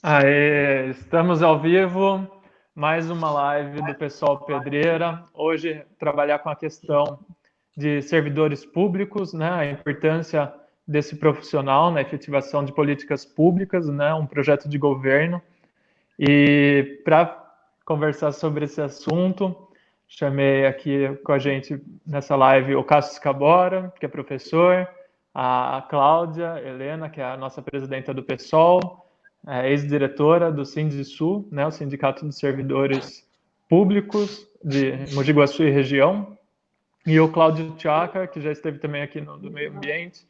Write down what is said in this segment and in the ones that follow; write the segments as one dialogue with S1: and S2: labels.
S1: Aê, estamos ao vivo, mais uma live do Pessoal Pedreira. Hoje, trabalhar com a questão de servidores públicos, né, a importância desse profissional na efetivação de políticas públicas, né, um projeto de governo. E para conversar sobre esse assunto, chamei aqui com a gente nessa live o Cássio Scabora, que é professor, a Cláudia Helena, que é a nossa presidenta do PSOL, ex-diretora do Sindisul, né, o Sindicato dos Servidores Públicos de Mogi Guaçu e região, e o Cláudio Tchaca, que já esteve também aqui do Meio Ambiente,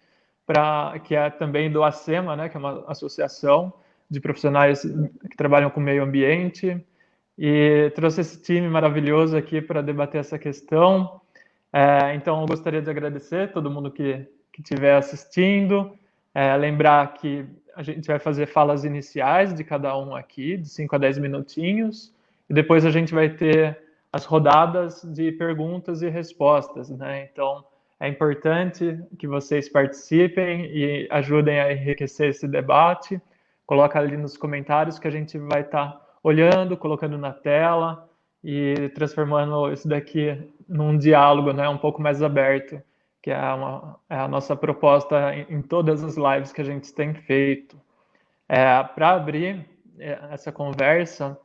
S1: que é também do ACEMA, né, que é uma associação de profissionais que trabalham com meio ambiente, e trouxe esse time maravilhoso aqui para debater essa questão. Então, eu gostaria de agradecer todo mundo que estiver assistindo, lembrar que a gente vai fazer falas iniciais de cada um aqui, de 5 a 10 minutinhos, e depois a gente vai ter as rodadas de perguntas e respostas, né? Então, é importante que vocês participem e ajudem a enriquecer esse debate. Coloca ali nos comentários que a gente vai estar olhando, colocando na tela e transformando isso daqui num diálogo, né, um pouco mais aberto, que é a nossa proposta em todas as lives que a gente tem feito. Para abrir essa conversa,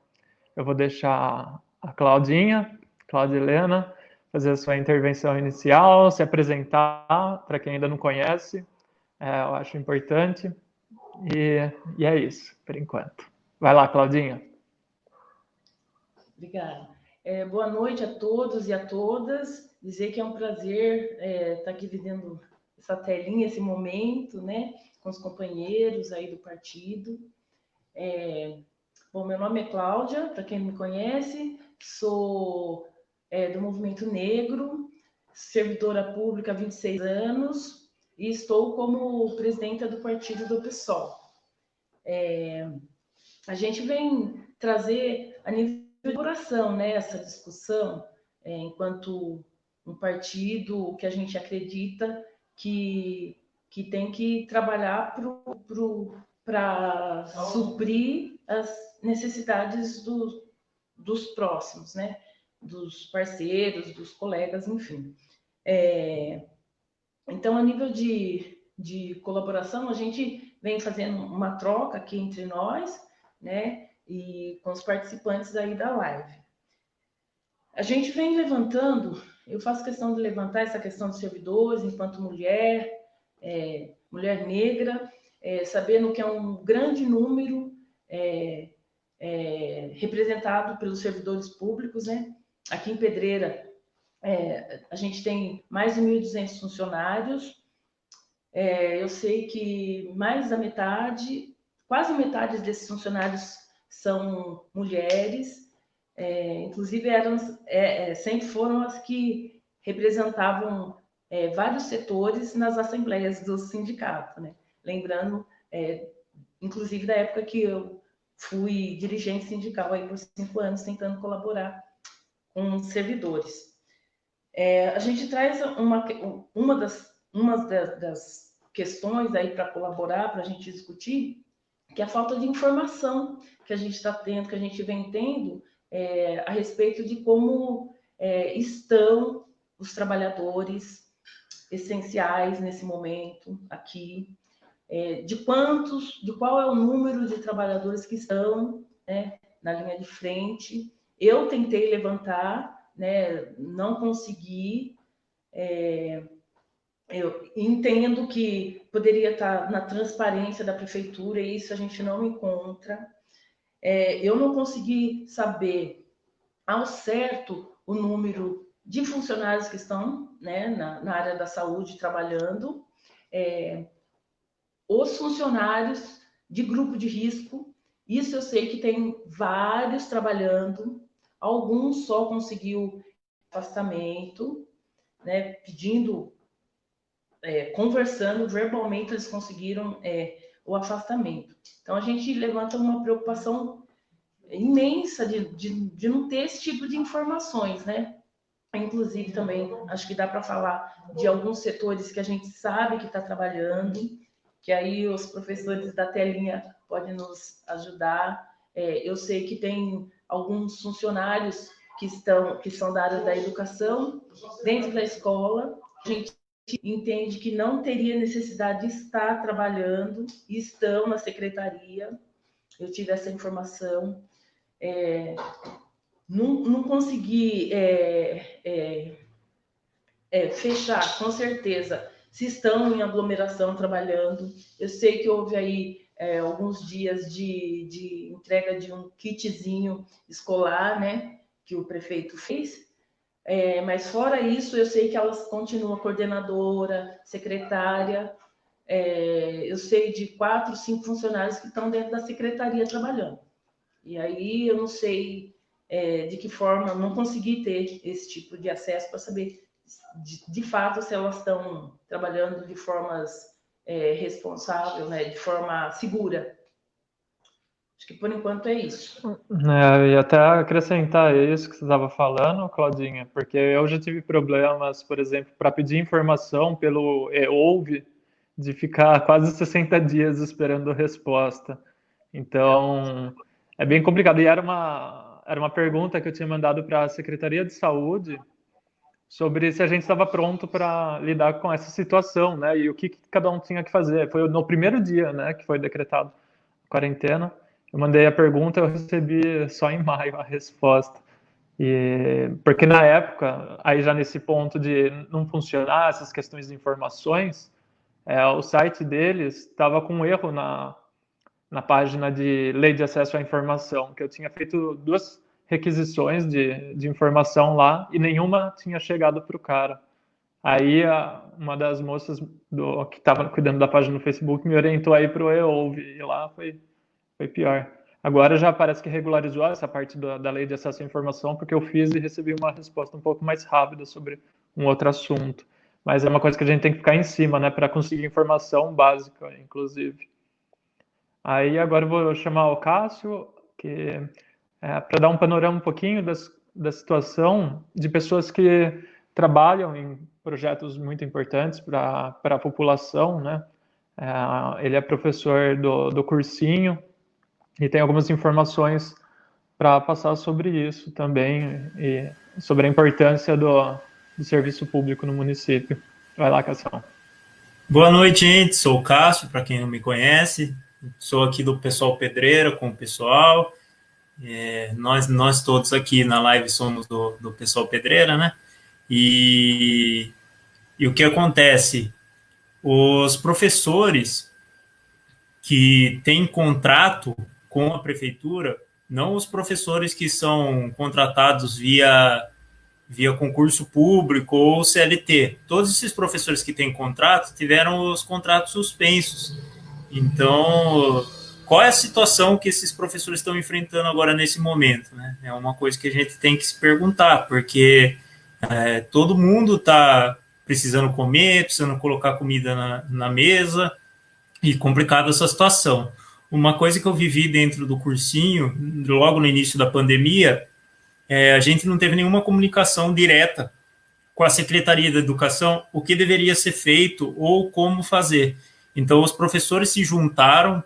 S1: eu vou deixar a Cláudia Helena, fazer a sua intervenção inicial, se apresentar para quem ainda não conhece, eu acho importante. E é isso, por enquanto. Vai lá, Claudinha.
S2: Obrigada. Boa noite a todos e a todas. Dizer que é um prazer estar aqui vivendo essa telinha, esse momento, né, com os companheiros aí do partido. Bom, meu nome é Cláudia, para quem não me conhece, sou do Movimento Negro, servidora pública há 26 anos e estou como presidenta do partido do PSOL. A gente vem trazer a nível de elaboração, né, essa discussão, enquanto um partido que a gente acredita que tem que trabalhar para suprir as necessidades dos próximos, né, dos parceiros, dos colegas, enfim. Então, a nível de colaboração, a gente vem fazendo uma troca aqui entre nós, né, e com os participantes aí da live. A gente vem levantando, eu faço questão de levantar essa questão dos servidores enquanto mulher, mulher negra, sabendo que é um grande número representado pelos servidores públicos, né? Aqui em Pedreira, a gente tem mais de 1.200 funcionários. Eu sei que mais da metade, quase metade desses funcionários são mulheres, inclusive sempre foram as que representavam vários setores nas assembleias do sindicato, né? Lembrando, inclusive, da época que eu fui dirigente sindical aí por 5 anos, tentando colaborar com os servidores. A gente traz uma das questões aí para colaborar, para a gente discutir, que é a falta de informação que a gente está tendo, que a gente vem tendo a respeito de como estão os trabalhadores essenciais nesse momento aqui, de qual é o número de trabalhadores que estão, né, na linha de frente. Eu tentei levantar, né, não consegui. Eu entendo que poderia estar na transparência da prefeitura e isso a gente não encontra. Eu não consegui saber ao certo o número de funcionários que estão, né, na área da saúde trabalhando, os funcionários de grupo de risco. Isso eu sei que tem vários trabalhando, alguns só conseguiu afastamento, né, pedindo, conversando verbalmente, eles conseguiram o afastamento. Então, a gente levanta uma preocupação imensa de não ter esse tipo de informações, né? Inclusive, também, acho que dá para falar de alguns setores que a gente sabe que está trabalhando, que aí os professores da telinha pode nos ajudar. Eu sei que tem alguns funcionários que são da área da educação dentro da escola. A gente entende que não teria necessidade de estar trabalhando e estão na secretaria. Eu tive essa informação. Não consegui fechar, com certeza, se estão em aglomeração trabalhando. Eu sei que houve aí alguns dias de entrega de um kitzinho escolar, né, que o prefeito fez. Mas fora isso, eu sei que elas continuam coordenadora, secretária. Eu sei de 4, 5 funcionários que estão dentro da secretaria trabalhando. E aí eu não sei de que forma, não consegui ter esse tipo de acesso para saber de fato se elas estão trabalhando de formas responsável, né, de forma segura. Acho que por enquanto é isso.
S1: E até acrescentar isso que você estava falando, Claudinha, porque eu já tive problemas, por exemplo, para pedir informação pelo e-ouve, de ficar quase 60 dias esperando resposta. Então, é bem complicado. E era uma pergunta que eu tinha mandado para a Secretaria de Saúde sobre se a gente estava pronto para lidar com essa situação, né? E o que cada um tinha que fazer. Foi no primeiro dia, né, que foi decretado a quarentena. Eu mandei a pergunta, eu recebi só em maio a resposta. Porque na época, aí já nesse ponto de não funcionar essas questões de informações, o site deles estava com um erro na página de Lei de Acesso à Informação, que eu tinha feito 2 requisições de informação lá e nenhuma tinha chegado para o cara. Aí uma das moças que estava cuidando da página no Facebook me orientou aí para o e-ouve, e lá foi pior. Agora já parece que regularizou essa parte da Lei de Acesso à Informação, porque eu fiz e recebi uma resposta um pouco mais rápida sobre um outro assunto. Mas é uma coisa que a gente tem que ficar em cima, né, para conseguir informação básica, inclusive. Aí agora eu vou chamar o Cássio, que para dar um panorama um pouquinho da situação de pessoas que trabalham em projetos muito importantes para a população, né? Ele é professor do cursinho e tem algumas informações para passar sobre isso também e sobre a importância do serviço público no município. Vai lá, Cassião.
S3: Boa noite, gente. Sou o Cássio, para quem não me conhece. Sou aqui do Pessoal Pedreira com o pessoal. Nós todos aqui na live somos do Pessoal Pedreira, né? E o que acontece? Os professores que têm contrato com a prefeitura, não os professores que são contratados via concurso público ou CLT. Todos esses professores que têm contrato tiveram os contratos suspensos. Então, qual é a situação que esses professores estão enfrentando agora nesse momento, né? É uma coisa que a gente tem que se perguntar, porque todo mundo está precisando comer, precisando colocar comida na mesa, e complicada essa situação. Uma coisa que eu vivi dentro do cursinho, logo no início da pandemia, a gente não teve nenhuma comunicação direta com a Secretaria da Educação, o que deveria ser feito ou como fazer. Então, os professores se juntaram,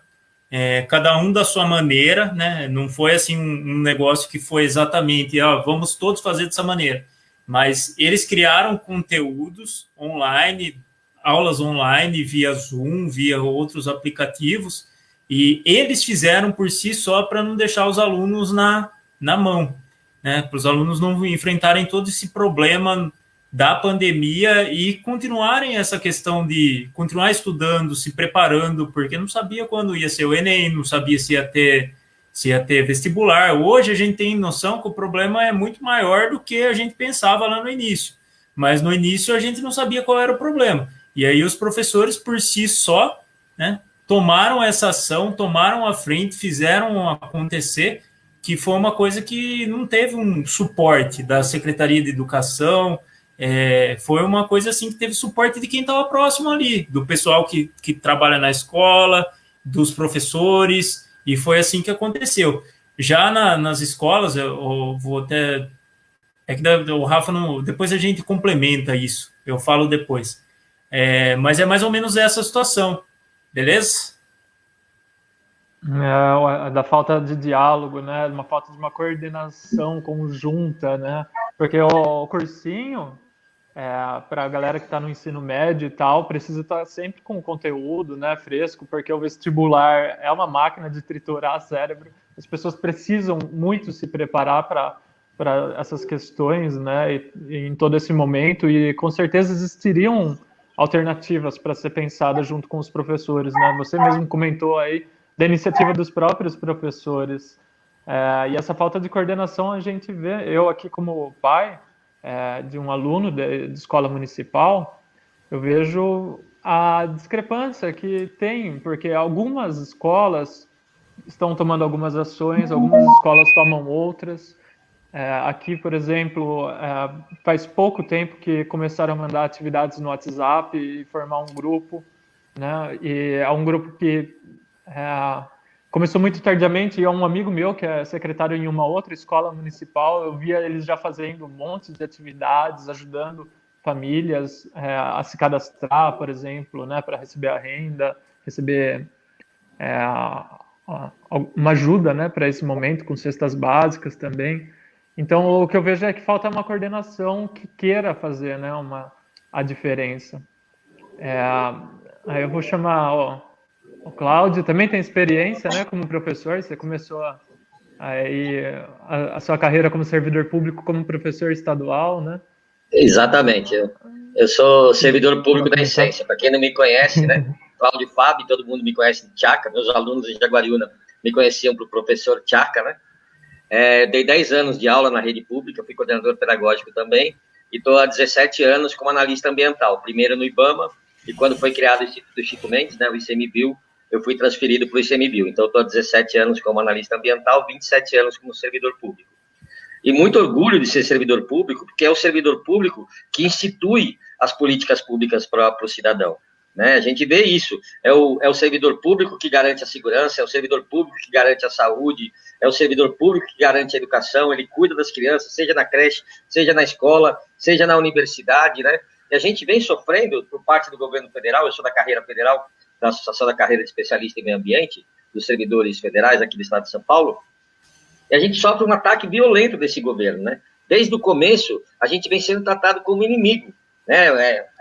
S3: cada um da sua maneira, né? Não foi assim um negócio que foi exatamente, vamos todos fazer dessa maneira. Mas eles criaram conteúdos online, aulas online, via Zoom, via outros aplicativos, e eles fizeram por si só para não deixar os alunos na mão, né? Para os alunos não enfrentarem todo esse problema da pandemia e continuarem essa questão de continuar estudando, se preparando, porque não sabia quando ia ser o Enem, não sabia se ia ter vestibular. Hoje a gente tem noção que o problema é muito maior do que a gente pensava lá no início, mas no início a gente não sabia qual era o problema. E aí os professores por si só, né, tomaram essa ação, tomaram a frente, fizeram acontecer, que foi uma coisa que não teve um suporte da Secretaria de Educação, foi uma coisa assim que teve suporte de quem estava próximo ali, do pessoal que trabalha na escola, dos professores, e foi assim que aconteceu. Já nas escolas, eu vou até... É que o Rafa, não, depois a gente complementa isso, eu falo depois. Mas é mais ou menos essa situação, beleza?
S1: Da falta de diálogo, né? Uma falta de uma coordenação conjunta, né? Porque o cursinho, para a galera que está no ensino médio e tal, precisa estar sempre com conteúdo, né, fresco, porque o vestibular é uma máquina de triturar cérebro. As pessoas precisam muito se preparar para essas questões, né, e em todo esse momento, e com certeza existiriam alternativas para ser pensadas junto com os professores, né? Você mesmo comentou aí da iniciativa dos próprios professores. E essa falta de coordenação a gente vê, eu aqui como pai de um aluno de escola municipal, eu vejo a discrepância que tem, porque algumas escolas estão tomando algumas ações, algumas escolas tomam outras. Aqui, por exemplo, faz pouco tempo que começaram a mandar atividades no WhatsApp e formar um grupo, né? E é um grupo que começou muito tardiamente, e é um amigo meu que é secretário em uma outra escola municipal, eu via eles já fazendo um monte de atividades, ajudando famílias a se cadastrar, por exemplo, né, para receber a renda, receber uma ajuda, né, para esse momento, com cestas básicas também. Então, o que eu vejo é que falta uma coordenação que queira fazer, né, a diferença. Aí eu vou chamar o Cláudio, também tem experiência, né, como professor. Você começou a sua carreira como servidor público como professor estadual, né?
S4: Exatamente. Eu sou servidor público da essência. Para quem não me conhece, né, Cláudio Fábio, todo mundo me conhece de Tchaca, meus alunos de Jaguariúna me conheciam para o professor Tchaca, né? Dei 10 anos de aula na rede pública, fui coordenador pedagógico também, e estou há 17 anos como analista ambiental, primeiro no IBAMA, e quando foi criado o Instituto Chico Mendes, né, o ICMBio, eu fui transferido para o ICMBio. Então, estou há 17 anos como analista ambiental, 27 anos como servidor público. E muito orgulho de ser servidor público, porque é o servidor público que institui as políticas públicas para o cidadão. Né? A gente vê isso. É o servidor público que garante a segurança, é o servidor público que garante a saúde, é o servidor público que garante a educação, ele cuida das crianças, seja na creche, seja na escola, seja na universidade, né? E a gente vem sofrendo, por parte do governo federal, eu sou da carreira federal, da Associação da Carreira de Especialista em Meio Ambiente, dos servidores federais aqui do estado de São Paulo, e a gente sofre um ataque violento desse governo, né? Desde o começo, a gente vem sendo tratado como inimigo, né?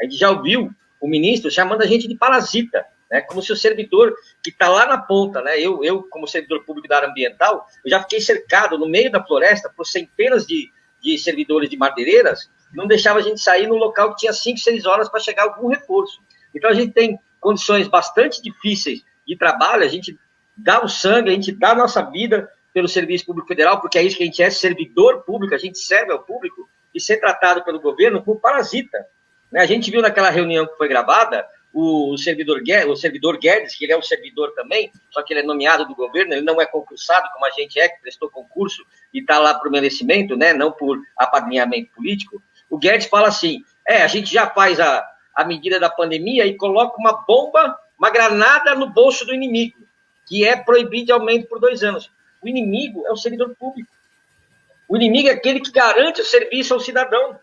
S4: A gente já ouviu o ministro chamando a gente de parasita, né? Como se o servidor que está lá na ponta, né? Eu, como servidor público da área ambiental, eu já fiquei cercado no meio da floresta por centenas de servidores de madeireiras, não deixava a gente sair num local que tinha 5, 6 horas para chegar algum reforço. Então, a gente tem condições bastante difíceis de trabalho, a gente dá o sangue, a gente dá a nossa vida pelo Serviço Público Federal, porque é isso que a gente é, servidor público, a gente serve ao público, e ser tratado pelo governo como parasita. Né? A gente viu naquela reunião que foi gravada, o servidor Guedes, que ele é um servidor também, só que ele é nomeado do governo, ele não é concursado, como a gente é, que prestou concurso e está lá por merecimento, né? Não por apadrinhamento político. O Guedes fala assim, a gente já faz a medida da pandemia e coloca uma bomba, uma granada no bolso do inimigo, que é proibir de aumento por 2 anos. O inimigo é o servidor público. O inimigo é aquele que garante o serviço ao cidadão.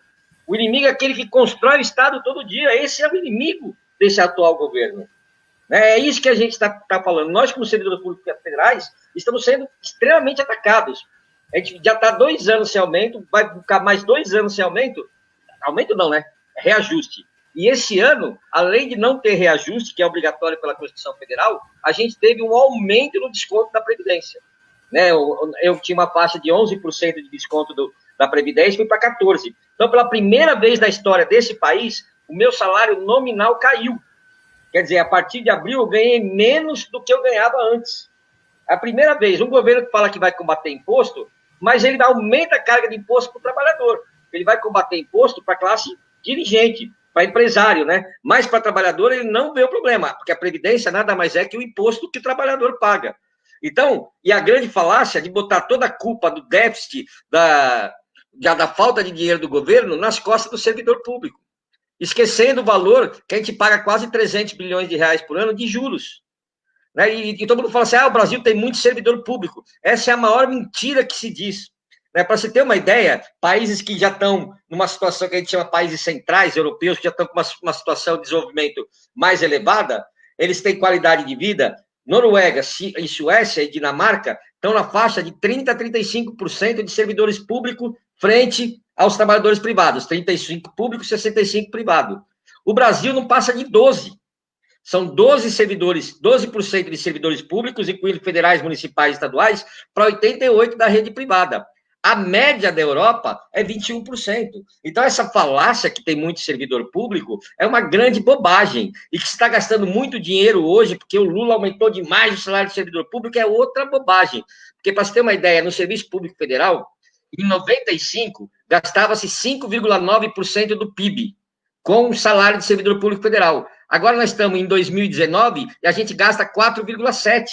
S4: O inimigo é aquele que constrói o Estado todo dia. Esse é o inimigo desse atual governo. É isso que a gente está falando. Nós, como servidores públicos federais, estamos sendo extremamente atacados. A gente já está 2 anos sem aumento, vai ficar mais 2 anos sem aumento. Aumento não, né? Reajuste. E esse ano, além de não ter reajuste, que é obrigatório pela Constituição Federal, a gente teve um aumento no desconto da Previdência. Né? Eu tinha uma faixa de 11% de desconto da Previdência, fui para 14%. Então, pela primeira vez na história desse país, o meu salário nominal caiu. Quer dizer, a partir de abril, eu ganhei menos do que eu ganhava antes. É a primeira vez. Um governo que fala que vai combater imposto, mas ele aumenta a carga de imposto para o trabalhador. Ele vai combater imposto para a classe dirigente, para empresário, né? Mas para trabalhador ele não vê o problema, porque a Previdência nada mais é que o imposto que o trabalhador paga. Então, e a grande falácia de botar toda a culpa do déficit, da falta de dinheiro do governo nas costas do servidor público, esquecendo o valor que a gente paga quase 300 bilhões de reais por ano de juros. Né? E todo mundo fala assim, o Brasil tem muito servidor público. Essa é a maior mentira que se diz. Né? Para você ter uma ideia, países que já estão numa situação que a gente chama países centrais, europeus, que já estão com uma situação de desenvolvimento mais elevada, eles têm qualidade de vida Noruega e Suécia e Dinamarca estão na faixa de 30% a 35% de servidores públicos frente aos trabalhadores privados, 35% público, 65% privado. O Brasil não passa de 12%. São 12% de servidores públicos, incluindo federais, municipais e estaduais, para 88% da rede privada. A média da Europa é 21%. Então, essa falácia que tem muito servidor público é uma grande bobagem. E que se está gastando muito dinheiro hoje, porque o Lula aumentou demais o salário do servidor público, é outra bobagem. Porque, para você ter uma ideia, no Serviço Público Federal, em 95, gastava-se 5,9% do PIB com o salário de servidor público federal. Agora nós estamos em 2019 e a gente gasta 4,7%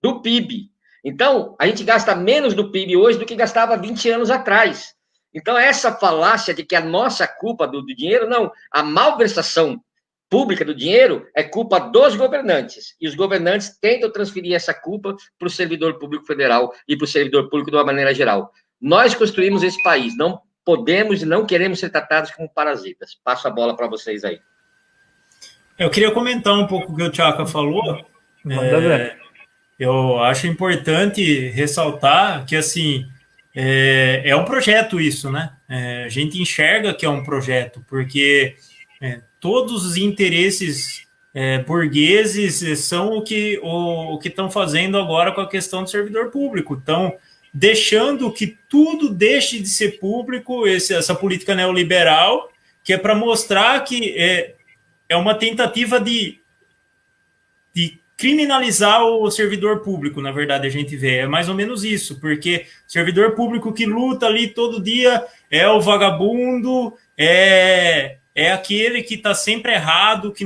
S4: do PIB. Então, a gente gasta menos do PIB hoje do que gastava 20 anos atrás. Então, essa falácia de que a nossa culpa do dinheiro, não. A malversação pública do dinheiro é culpa dos governantes. E os governantes tentam transferir essa culpa para o servidor público federal e para o servidor público de uma maneira geral. Nós construímos esse país. Não podemos e não queremos ser tratados como parasitas. Passo a bola para vocês aí.
S3: Eu queria comentar um pouco o que o Tchaka falou. Eu acho importante ressaltar que, assim, é um projeto isso, né? A gente enxerga que é um projeto, porque todos os interesses burgueses são o que estão fazendo agora com a questão do servidor público. Estão deixando que tudo deixe de ser público, essa política neoliberal, que é para mostrar que é uma tentativa de criminalizar o servidor público, na verdade, a gente vê. É mais ou menos isso, porque o servidor público que luta ali todo dia é o vagabundo, é aquele que está sempre errado, que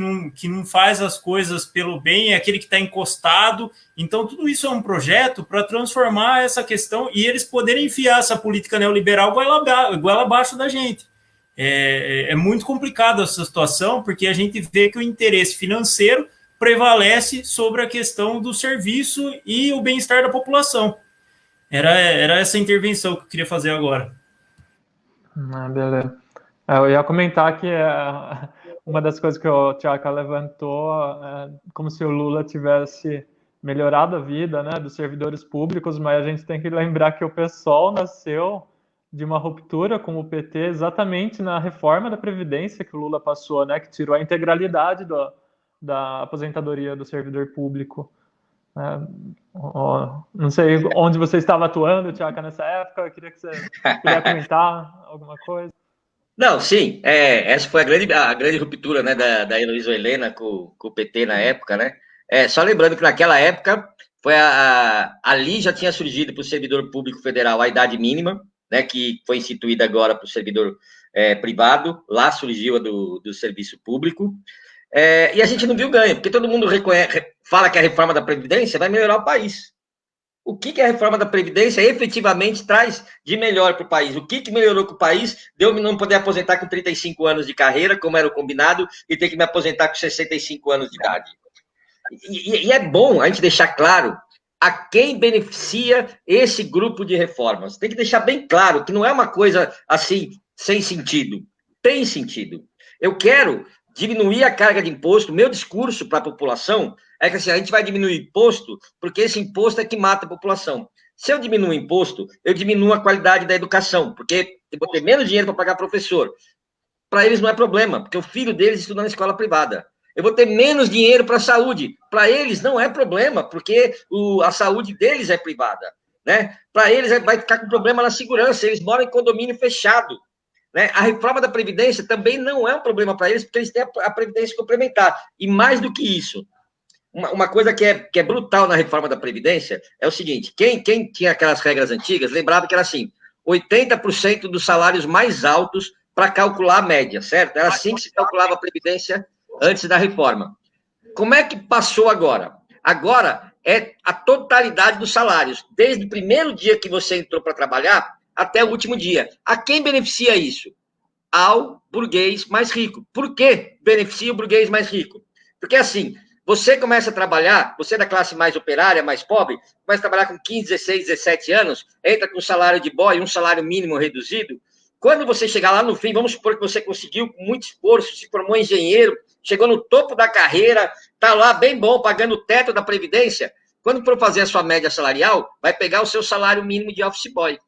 S3: não faz as coisas pelo bem, é aquele que está encostado. Então, tudo isso é um projeto para transformar essa questão e eles poderem enfiar essa política neoliberal goela abaixo da gente. É muito complicado essa situação, porque a gente vê que o interesse financeiro prevalece sobre a questão do serviço e o bem-estar da população. Era essa intervenção que eu queria fazer agora.
S1: Beleza. Eu ia comentar que uma das coisas que o Tchaka levantou é como se o Lula tivesse melhorado a vida, né, dos servidores públicos, mas a gente tem que lembrar que o PSOL nasceu de uma ruptura com o PT exatamente na reforma da Previdência que o Lula passou, né, que tirou a integralidade da aposentadoria do servidor público. Não sei onde você estava atuando, Tchaka, nessa época. Eu queria que você queria comentar alguma coisa.
S4: Não, sim. Essa foi a grande ruptura, né, da Heloísa Helena com o PT na época, né? Só lembrando que naquela época ali já tinha surgido para o servidor público federal a idade mínima, né, que foi instituída agora para o servidor privado. Lá surgiu a do serviço público. E a gente não viu ganho, porque todo mundo fala que a reforma da Previdência vai melhorar o país. O que a reforma da Previdência efetivamente traz de melhor para o país? O que melhorou com o país? Deu me não poder aposentar com 35 anos de carreira, como era o combinado, e ter que me aposentar com 65 anos de idade. E é bom a gente deixar claro a quem beneficia esse grupo de reformas. Tem que deixar bem claro que não é uma coisa assim, sem sentido. Tem sentido. Eu quero diminuir a carga de imposto. Meu discurso para a população é que assim, a gente vai diminuir o imposto porque esse imposto é que mata a população. Se eu diminuo o imposto, eu diminuo a qualidade da educação, porque eu vou ter menos dinheiro para pagar professor. Para eles não é problema, porque o filho deles estuda na escola privada. Eu vou ter menos dinheiro para a saúde. Para eles não é problema, porque a saúde deles é privada. Né? Para eles vai ficar com problema na segurança, eles moram em condomínio fechado. Né? A reforma da Previdência também não é um problema para eles, porque eles têm a Previdência complementar. E mais do que isso, uma coisa que é brutal na reforma da Previdência é o seguinte: quem tinha aquelas regras antigas, lembrava que era assim, 80% dos salários mais altos para calcular a média, certo? Era assim que se calculava a Previdência antes da reforma. Como é que passou agora? Agora é a totalidade dos salários, desde o primeiro dia que você entrou para trabalhar até o último dia. A quem beneficia isso? Ao burguês mais rico. Por que beneficia o burguês mais rico? Porque assim, você começa a trabalhar, você é da classe mais operária, mais pobre, começa a trabalhar com 15, 16, 17 anos, entra com um salário de boy, um salário mínimo reduzido. Quando você chegar lá no fim, vamos supor que você conseguiu com muito esforço, se formou engenheiro, chegou no topo da carreira, está lá bem bom, pagando o teto da Previdência. Quando for fazer a sua média salarial, vai pegar o seu salário mínimo de office boy.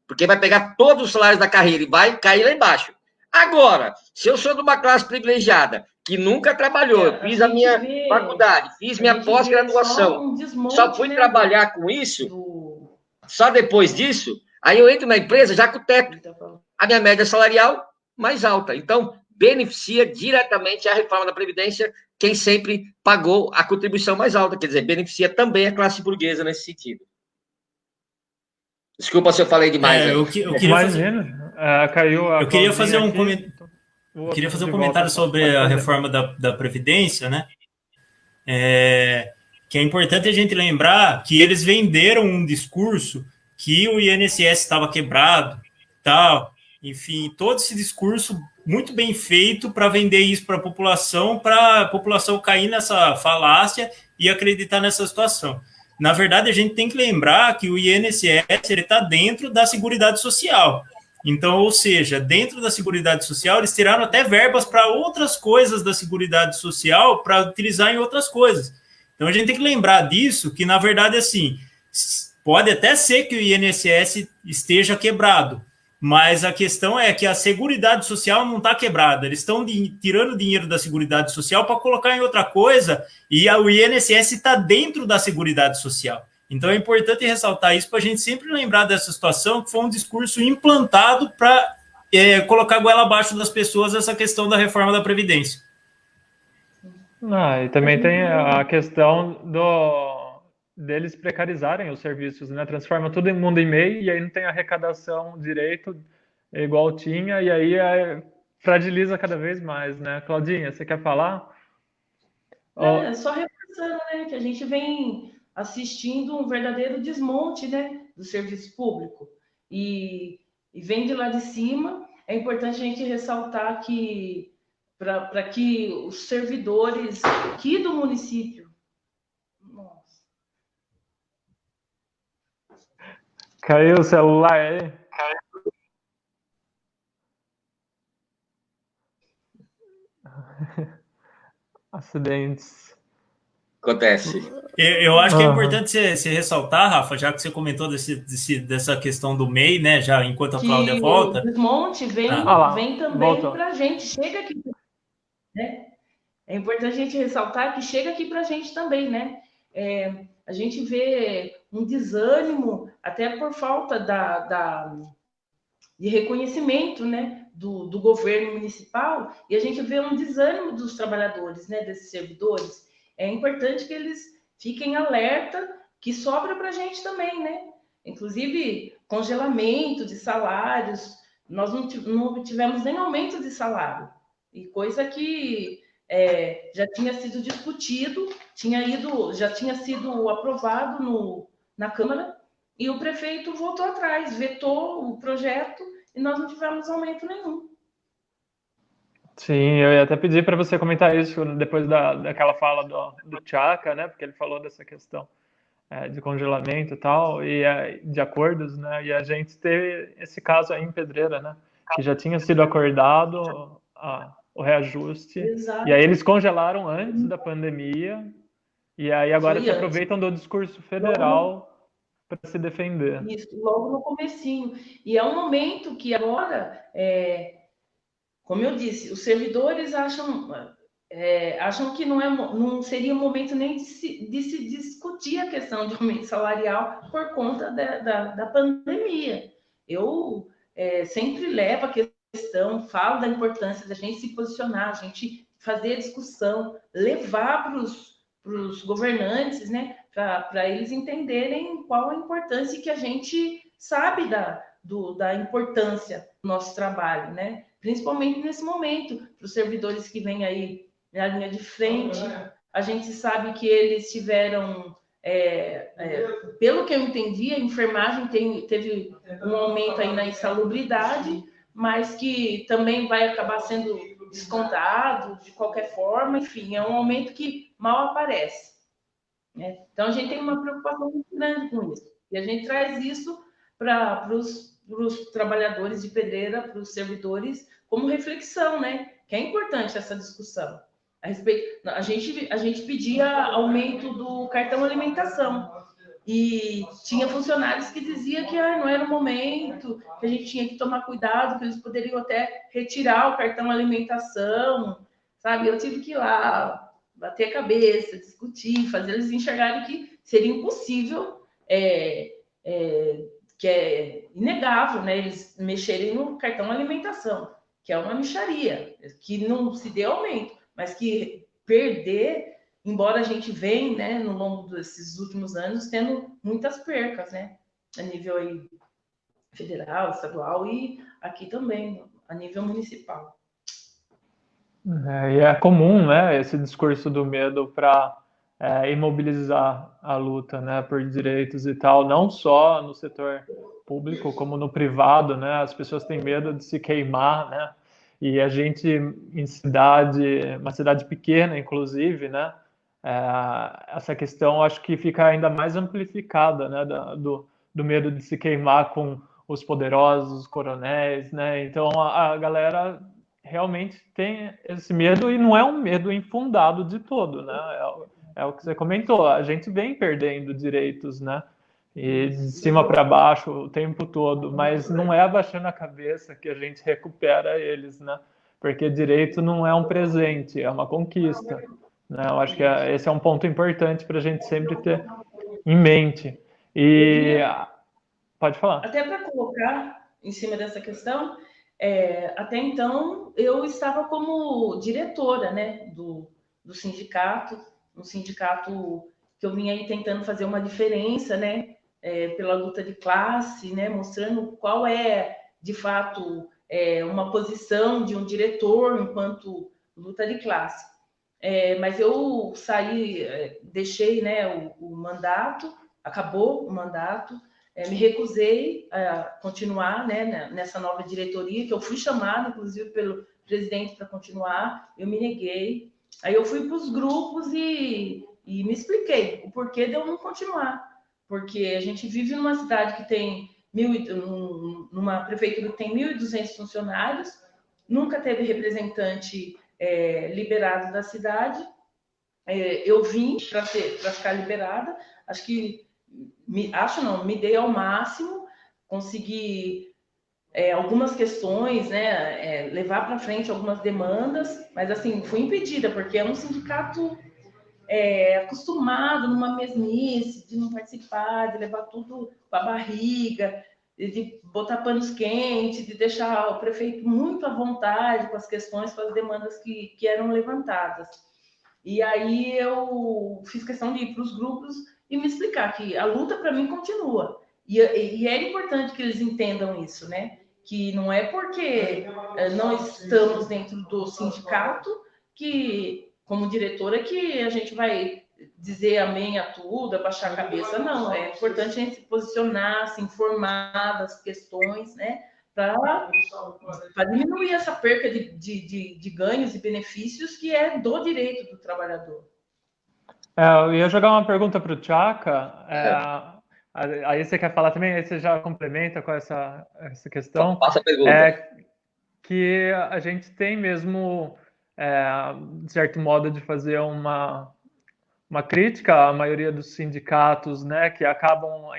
S4: Porque vai pegar todos os salários da carreira e vai cair lá embaixo. Agora, se eu sou de uma classe privilegiada, que nunca trabalhou, fiz a minha faculdade, fiz minha pós-graduação, só fui trabalhar com isso, só depois disso, aí eu entro na empresa já com o teto. A minha média salarial mais alta. Então, beneficia diretamente a reforma da Previdência quem sempre pagou a contribuição mais alta. Quer dizer, beneficia também a classe burguesa nesse sentido. Desculpa se eu falei demais.
S3: Eu queria fazer um comentário sobre a reforma da Previdência, né? Que é importante a gente lembrar que eles venderam um discurso que o INSS estava quebrado, tal, enfim, todo esse discurso muito bem feito para vender isso para a população cair nessa falácia e acreditar nessa situação. Na verdade, a gente tem que lembrar que o INSS está dentro da Seguridade Social. Então, ou seja, dentro da Seguridade Social, eles tiraram até verbas para outras coisas da Seguridade Social para utilizar em outras coisas. Então, a gente tem que lembrar disso, que, na verdade, assim, pode até ser que o INSS esteja quebrado, mas a questão é que a Seguridade Social não está quebrada. Eles estão tirando dinheiro da Seguridade Social para colocar em outra coisa e o INSS está dentro da Seguridade Social. Então, é importante ressaltar isso para a gente sempre lembrar dessa situação, que foi um discurso implantado para colocar a goela abaixo das pessoas essa questão da reforma da Previdência.
S1: E também tem a questão deles precarizarem os serviços, né? Transforma todo mundo em MEI e aí não tem arrecadação direito igual tinha e aí fragiliza cada vez mais, né? Claudinha, você quer falar?
S2: Só reforçando, né, que a gente vem assistindo um verdadeiro desmonte, né, do serviço público e vem de lá de cima. É importante a gente ressaltar que para que os servidores aqui do município... Nossa.
S1: Caiu o celular aí? Acidentes.
S4: Acontece.
S3: Eu acho que é importante você ressaltar, Rafa, já que você comentou dessa questão do MEI, né, já enquanto a Cláudia volta.
S2: O desmonte vem também para a gente, chega aqui, né? É importante a gente ressaltar que chega aqui para a gente também, né? A gente vê um desânimo, até por falta de reconhecimento, né, do governo municipal, e a gente vê um desânimo dos trabalhadores, né, desses servidores. É importante que eles fiquem alerta, que sobra para a gente também, né? Inclusive, congelamento de salários, nós não tivemos nem aumento de salário, e coisa que já tinha sido discutido, já tinha sido aprovado na Câmara, e o prefeito voltou atrás, vetou o projeto, e nós não tivemos aumento nenhum.
S1: Sim, eu ia até pedir para você comentar isso depois daquela fala do Tchaka, né? Porque ele falou dessa questão de congelamento e tal, e de acordos, né? E a gente teve esse caso aí em Pedreira, né? Que já tinha sido acordado o reajuste.
S2: Exato.
S1: E aí eles congelaram antes da pandemia, e aí agora se aproveitam do discurso federal para se defender.
S2: Isso, logo no comecinho. E é um momento que agora, como eu disse, os servidores acham que não seria o momento nem de se discutir a questão de aumento salarial por conta da pandemia. Eu sempre levo a questão, falo da importância da gente se posicionar, a gente fazer a discussão, levar para os governantes, né, para eles entenderem qual a importância, que a gente sabe da importância do nosso trabalho, né? Principalmente nesse momento, para os servidores que vêm aí na linha de frente. A gente sabe que eles tiveram, pelo que eu entendi, a enfermagem teve um aumento aí na insalubridade, mas que também vai acabar sendo descontado de qualquer forma. Enfim, é um aumento que mal aparece, né? Então, a gente tem uma preocupação muito grande com isso. E a gente traz isso para os trabalhadores de Pedreira, para os servidores, como reflexão, né? Que é importante essa discussão. A gente pedia aumento do cartão alimentação. E tinha funcionários que diziam que não era o momento, que a gente tinha que tomar cuidado, que eles poderiam até retirar o cartão alimentação, sabe? Eu tive que ir lá, bater a cabeça, discutir, fazer eles enxergarem que seria impossível, que é inegável, né? Eles mexerem no cartão alimentação, que é uma mixaria, que não se dê aumento, mas que perder... Embora a gente venha, né, no longo desses últimos anos, tendo muitas percas, né, a nível aí federal, estadual e aqui também, a nível municipal.
S1: E é comum, né, esse discurso do medo para imobilizar a luta, né, por direitos e tal, não só no setor público, como no privado, né, as pessoas têm medo de se queimar, né, e a gente em uma cidade pequena, inclusive, né, essa questão acho que fica ainda mais amplificada, né, do medo de se queimar com os poderosos, os coronéis, né? Então a galera realmente tem esse medo e não é um medo infundado de todo, né? É o que você comentou, a gente vem perdendo direitos, né? E de cima para baixo o tempo todo, mas não é abaixando a cabeça que a gente recupera eles, né? Porque direito não é um presente, é uma conquista. Né? Eu acho que esse é um ponto importante para a gente sempre ter em mente. E pode falar.
S2: Até para colocar em cima dessa questão, até então eu estava como diretora, né, do sindicato, um sindicato que eu vinha aí tentando fazer uma diferença, né, pela luta de classe, né, mostrando qual é, de fato, uma posição de um diretor enquanto luta de classe. Mas eu saí, deixei, né, o mandato, acabou o mandato, me recusei a continuar, né, nessa nova diretoria, que eu fui chamada, inclusive, pelo presidente para continuar, eu me neguei. Aí eu fui para os grupos e me expliquei o porquê de eu não continuar. Porque a gente vive numa cidade que tem numa prefeitura que tem 1.200 funcionários, nunca teve representante liberado da cidade. Eu vim para ficar liberada, me dei ao máximo, consegui algumas questões, né, levar para frente algumas demandas, mas assim, fui impedida, porque é um sindicato acostumado numa mesmice, de não participar, de levar tudo com a barriga, de botar panos quentes, de deixar o prefeito muito à vontade com as questões, com as demandas que eram levantadas. E aí eu fiz questão de ir para os grupos e me explicar que a luta para mim continua. E é importante que eles entendam isso, né? Que não é porque não estamos dentro do sindicato que, como diretora, que a gente vai dizer amém a tudo, abaixar a cabeça. Não, é importante a gente se posicionar, se informar das questões, né? Para diminuir essa perca de ganhos e benefícios que é do direito do trabalhador.
S1: Eu ia jogar uma pergunta para o Tchaka. Aí você quer falar também? Aí você já complementa com essa questão.
S4: Passa a pergunta.
S1: Que a gente tem mesmo, de certo modo, de fazer uma crítica à maioria dos sindicatos, né, que acabam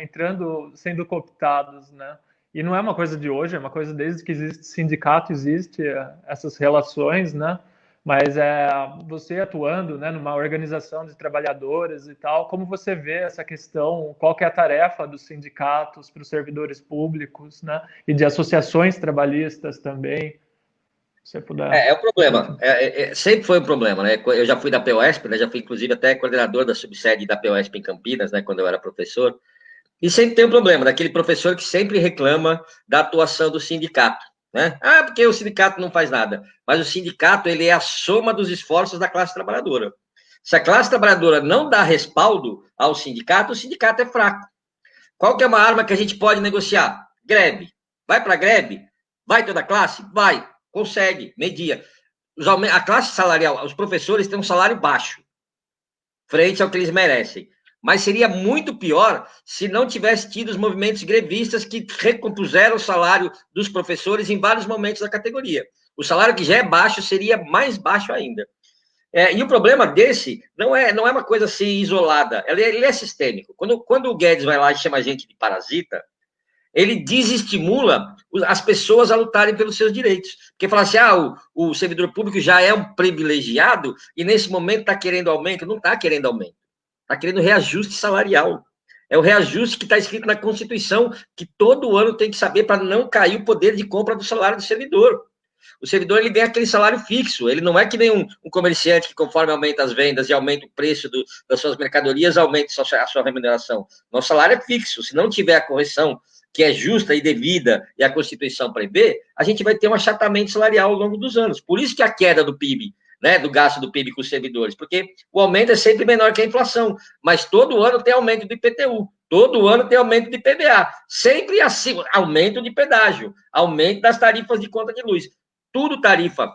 S1: sendo cooptados, né? E não é uma coisa de hoje, é uma coisa desde que existe sindicato, existe essas relações, né? Mas você atuando, né, numa organização de trabalhadores e tal, como você vê essa questão, qual que é a tarefa dos sindicatos para os servidores públicos, né, e de associações trabalhistas também, se você puder...
S4: É um problema, sempre foi um problema, né? Eu já fui da POSP, né, já fui inclusive até coordenador da subsede da POSP em Campinas, né, quando eu era professor, e sempre tem um problema, daquele professor que sempre reclama da atuação do sindicato, né? Porque o sindicato não faz nada. Mas o sindicato, ele é a soma dos esforços da classe trabalhadora. Se a classe trabalhadora não dá respaldo ao sindicato, o sindicato é fraco. Qual que é uma arma que a gente pode negociar? Greve. Vai para greve? Vai toda a classe? Vai. Consegue, media. A classe salarial, os professores têm um salário baixo, frente ao que eles merecem. Mas seria muito pior se não tivesse tido os movimentos grevistas que recompuseram o salário dos professores em vários momentos da categoria. O salário que já é baixo seria mais baixo ainda. E o problema desse não é uma coisa assim isolada, ele é sistêmico. Quando o Guedes vai lá e chama a gente de parasita, ele desestimula as pessoas a lutarem pelos seus direitos. Porque fala assim, o servidor público já é um privilegiado e nesse momento está querendo aumento. Não está querendo aumento, está querendo reajuste salarial. É o reajuste que está escrito na Constituição, que todo ano tem que saber para não cair o poder de compra do salário do servidor. O servidor ele ganha aquele salário fixo, ele não é que nem um comerciante que, conforme aumenta as vendas e aumenta o preço das suas mercadorias, aumenta a sua remuneração. Nosso salário é fixo, se não tiver a correção que é justa e devida e a Constituição prevê, a gente vai ter um achatamento salarial ao longo dos anos. Por isso que a queda do PIB, né, do gasto do PIB com os servidores, porque o aumento é sempre menor que a inflação, mas todo ano tem aumento do IPTU, todo ano tem aumento de IPVA, sempre acima, aumento de pedágio, aumento das tarifas de conta de luz, tudo tarifa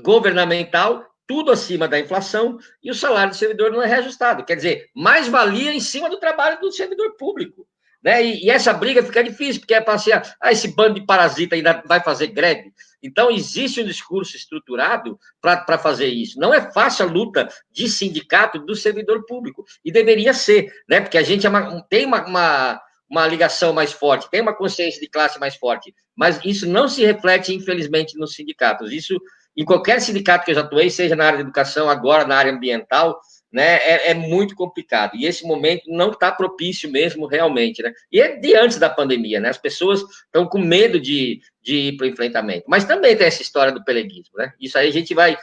S4: governamental, tudo acima da inflação, e o salário do servidor não é reajustado, quer dizer, mais-valia em cima do trabalho do servidor público. Né? E essa briga fica difícil, porque é para ser, esse bando de parasita ainda vai fazer greve. Então, existe um discurso estruturado para fazer isso. Não é fácil a luta de sindicato do servidor público, e deveria ser, né? Porque a gente tem uma ligação mais forte, tem uma consciência de classe mais forte, mas isso não se reflete, infelizmente, nos sindicatos. Isso, em qualquer sindicato que eu já atuei, seja na área de educação, agora na área ambiental, né, é muito complicado, e esse momento não está propício mesmo, realmente, né, e é de antes da pandemia, né, as pessoas estão com medo de ir para o enfrentamento, mas também tem essa história do peleguismo, né, isso aí a gente vai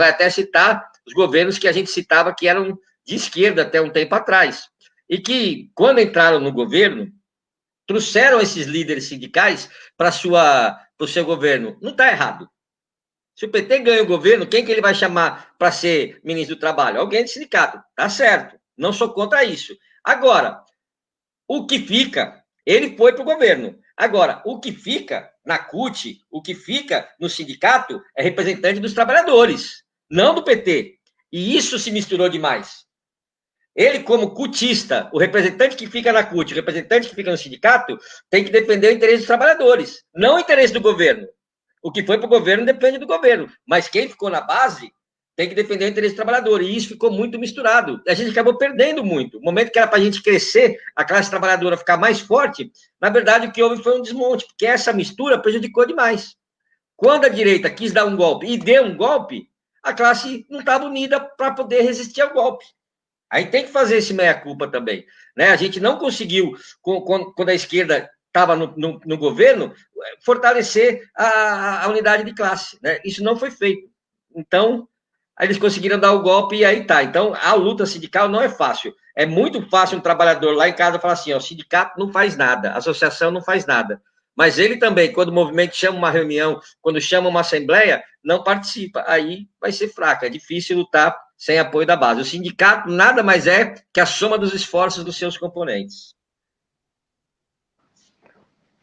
S4: até citar os governos que a gente citava que eram de esquerda até um tempo atrás, e que, quando entraram no governo, trouxeram esses líderes sindicais para o seu governo, não está errado. Se o PT ganha o governo, quem que ele vai chamar para ser ministro do Trabalho? Alguém do sindicato. Tá certo. Não sou contra isso. Agora, o que fica, ele foi para o governo. Agora, o que fica na CUT, o que fica no sindicato, é representante dos trabalhadores, não do PT. E isso se misturou demais. Ele, como cutista, o representante que fica na CUT, o representante que fica no sindicato, tem que defender o interesse dos trabalhadores, não o interesse do governo. O que foi para o governo depende do governo, mas quem ficou na base tem que defender o interesse do trabalhador, e isso ficou muito misturado. A gente acabou perdendo muito. O momento que era para a gente crescer, a classe trabalhadora ficar mais forte, na verdade o que houve foi um desmonte, porque essa mistura prejudicou demais. Quando a direita quis dar um golpe e deu um golpe, a classe não estava unida para poder resistir ao golpe. Aí tem que fazer esse meia-culpa também. Né? A gente não conseguiu, quando a esquerda estava no governo, fortalecer a unidade de classe. Né? Isso não foi feito. Então, aí eles conseguiram dar o golpe e aí tá. Então, a luta sindical não é fácil. É muito fácil um trabalhador lá em casa falar assim, ó, o sindicato não faz nada, a associação não faz nada. Mas ele também, quando o movimento chama uma reunião, quando chama uma assembleia, não participa. Aí vai ser fraco, é difícil lutar sem apoio da base. O sindicato nada mais é que a soma dos esforços dos seus componentes.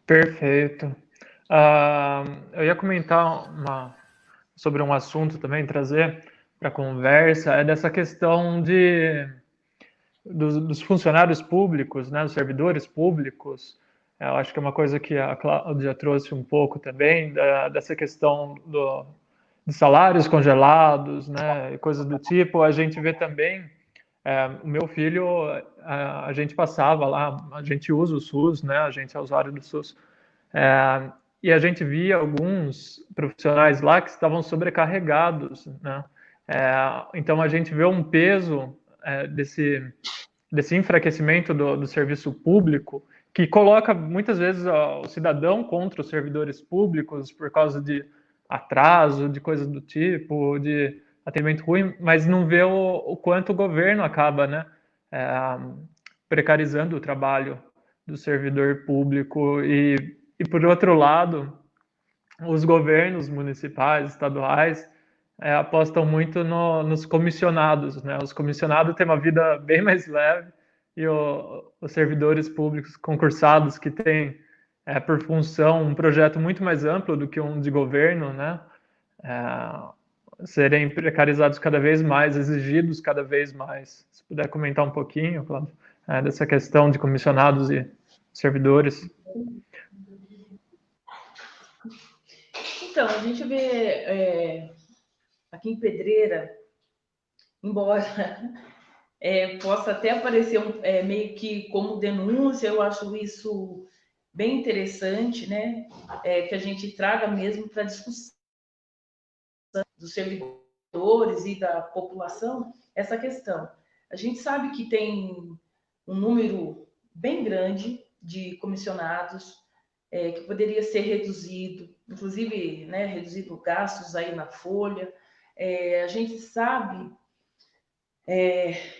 S1: Perfeito. Eu ia comentar sobre um assunto também, trazer para a conversa, é dessa questão dos funcionários públicos, né, dos servidores públicos. Eu acho que é uma coisa que a Cláudia trouxe um pouco também, dessa questão de salários congelados, né, e coisas do tipo. A gente vê também, o meu filho, a gente passava lá, a gente usa o SUS, né, a gente é usuário do SUS, e a gente via alguns profissionais lá que estavam sobrecarregados, né? Então a gente vê um peso desse enfraquecimento do serviço público que coloca muitas vezes o cidadão contra os servidores públicos por causa de atraso, de coisas do tipo, de atendimento ruim, mas não vê o quanto o governo acaba, né, precarizando o trabalho do servidor público e por outro lado, os governos municipais, estaduais, apostam muito nos comissionados, né? Os comissionados têm uma vida bem mais leve e os servidores públicos concursados que têm por função um projeto muito mais amplo do que um de governo, né? Serem precarizados cada vez mais, exigidos cada vez mais. Se puder comentar um pouquinho, Cláudio, dessa questão de comissionados e servidores.
S2: Então, a gente vê aqui em Pedreira, embora possa até aparecer meio que como denúncia, eu acho isso bem interessante, né? Que a gente traga mesmo para a discussão dos servidores e da população essa questão. A gente sabe que tem um número bem grande de comissionados que poderia ser reduzido, inclusive, né, reduzido gastos aí na folha. A gente sabe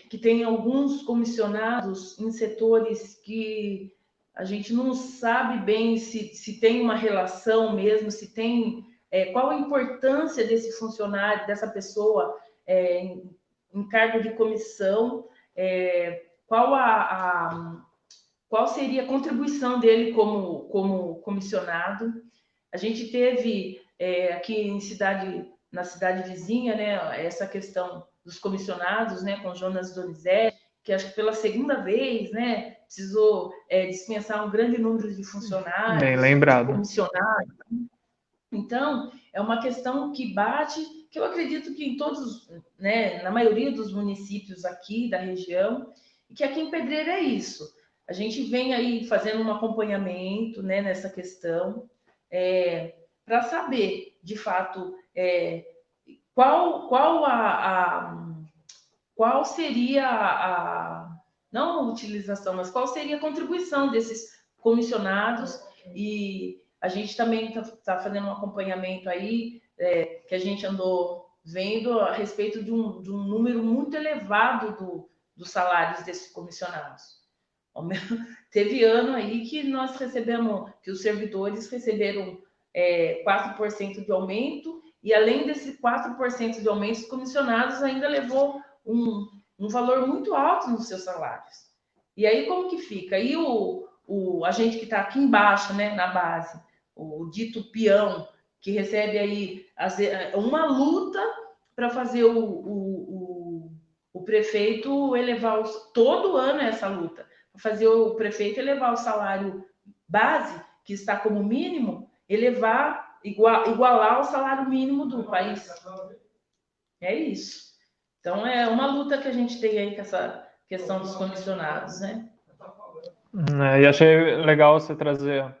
S2: que tem alguns comissionados em setores que a gente não sabe bem se tem uma relação mesmo, se tem qual a importância desse funcionário, dessa pessoa em cargo de comissão, qual seria a contribuição dele como comissionado. A gente teve aqui na cidade vizinha, né, essa questão dos comissionados, né, com Jonas Donizete, que acho que pela segunda vez, né, precisou dispensar um grande número de funcionários,
S1: Bem lembrado.
S2: de comissionados. Então, é uma questão que bate, que eu acredito que em todos, né, na maioria dos municípios aqui da região, e que aqui em Pedreira é isso. A gente vem aí fazendo um acompanhamento, né, nessa questão, para saber, de fato, qual seria não a utilização, mas qual seria a contribuição desses comissionados. E a gente também está fazendo um acompanhamento aí, que a gente andou vendo a respeito de um número muito elevado dos salários desses comissionados. Teve ano aí que nós recebemos, que os servidores receberam 4% de aumento, e além desse 4% de aumento, os comissionados ainda levou um valor muito alto nos seus salários. E aí como que fica? E a gente que está aqui embaixo, né, na base, o dito peão, que recebe aí uma luta para fazer o prefeito elevar todo ano essa luta, para fazer o prefeito elevar o salário base, que está como mínimo, igualar o salário mínimo do país. É isso. Então, é uma luta que a gente tem aí com essa questão dos comissionados, né?
S1: E achei legal você trazer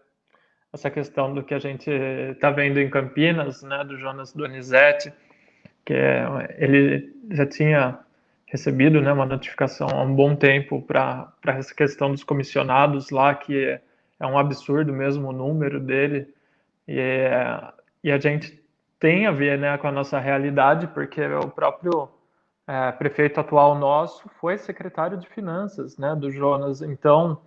S1: essa questão do que a gente está vendo em Campinas, né, do Jonas Donizete, que ele já tinha recebido, né, uma notificação há um bom tempo para essa questão dos comissionados lá, que é um absurdo mesmo o número dele, e a gente tem a ver, né, com a nossa realidade, porque o próprio prefeito atual nosso foi secretário de Finanças, né, do Jonas. Então,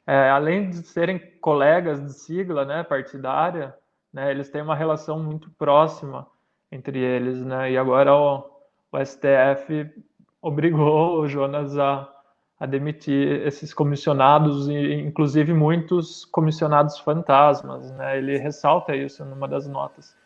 S1: além de serem colegas de sigla, né, partidária, né, eles têm uma relação muito próxima entre eles, né, e agora o STF obrigou o Jonas a demitir esses comissionados, e inclusive muitos comissionados fantasmas, né, ele ressalta isso numa das notas.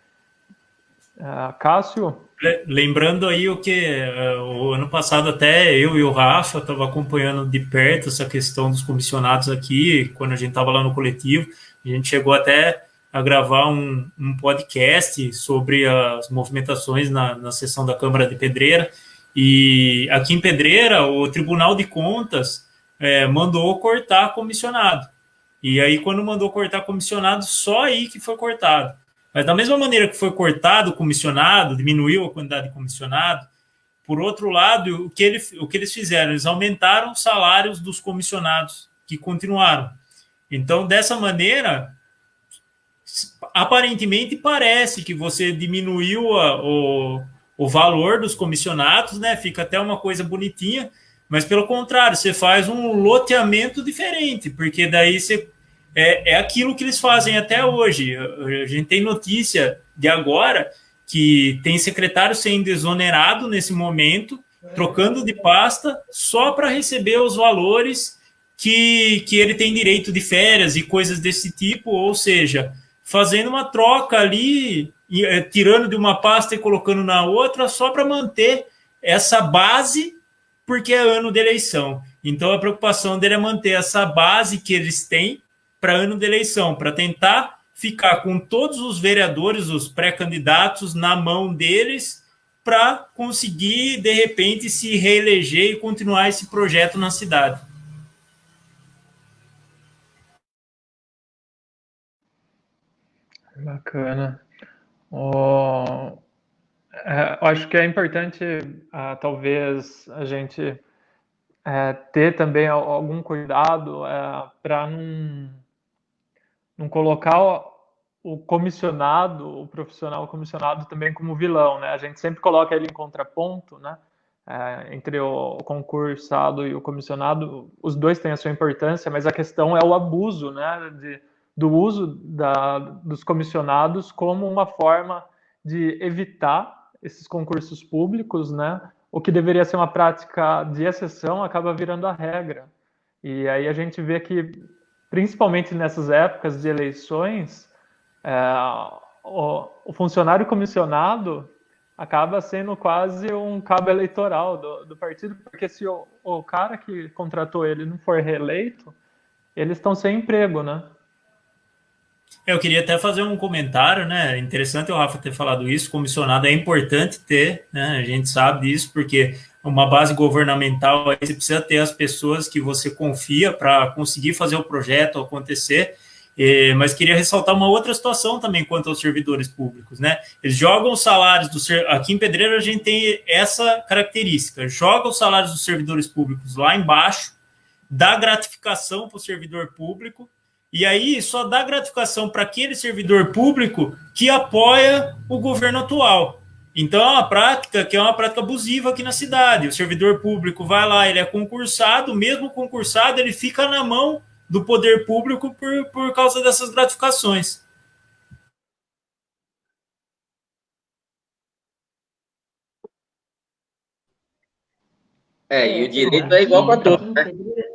S1: Cássio?
S3: Lembrando aí o ano passado até eu e o Rafa estava acompanhando de perto essa questão dos comissionados aqui, quando a gente estava lá no coletivo, a gente chegou até a gravar um podcast sobre as movimentações na sessão da Câmara de Pedreira, e aqui em Pedreira o Tribunal de Contas mandou cortar comissionado, e aí quando mandou cortar comissionado, só aí que foi cortado. Mas da mesma maneira que foi cortado o comissionado, diminuiu a quantidade de comissionado, por outro lado, o que eles fizeram? Eles aumentaram os salários dos comissionados, que continuaram. Então, dessa maneira, aparentemente parece que você diminuiu o valor dos comissionados, né? Fica até uma coisa bonitinha, mas pelo contrário, você faz um loteamento diferente, porque daí você... É aquilo que eles fazem até hoje. A gente tem notícia de agora que tem secretário sendo exonerado nesse momento, trocando de pasta, só para receber os valores que ele tem direito de férias e coisas desse tipo, ou seja, fazendo uma troca ali, tirando de uma pasta e colocando na outra, só para manter essa base, porque é ano de eleição. Então a preocupação dele é manter essa base que eles têm para ano de eleição, para tentar ficar com todos os vereadores, os pré-candidatos, na mão deles, para conseguir, de repente, se reeleger e continuar esse projeto na cidade.
S1: Bacana. Eu acho que é importante, talvez, a gente ter também algum cuidado para não colocar o comissionado, o profissional comissionado também como vilão, né? A gente sempre coloca ele em contraponto, né? Entre o concursado e o comissionado, os dois têm a sua importância, mas a questão é o abuso, né? Do uso dos comissionados como uma forma de evitar esses concursos públicos, né? O que deveria ser uma prática de exceção acaba virando a regra. E aí a gente vê que, principalmente nessas épocas de eleições, o funcionário comissionado acaba sendo quase um cabo eleitoral do partido, porque se o cara que contratou ele não for reeleito, eles estão sem emprego, né?
S3: Eu queria até fazer um comentário, né? Interessante o Rafa ter falado isso. Comissionado é importante ter, né? A gente sabe disso, porque uma base governamental aí você precisa ter as pessoas que você confia para conseguir fazer o projeto acontecer. Mas queria ressaltar uma outra situação também quanto aos servidores públicos, né? Eles jogam os salários aqui em Pedreira a gente tem essa característica: joga os salários dos servidores públicos lá embaixo, dá gratificação para o servidor público. E aí só dá gratificação para aquele servidor público que apoia o governo atual. Então é uma prática que é uma prática abusiva aqui na cidade. O servidor público vai lá, ele é concursado, mesmo concursado, ele fica na mão do poder público por causa dessas gratificações.
S4: E o direito é igual para todos, né?
S2: Pedreira...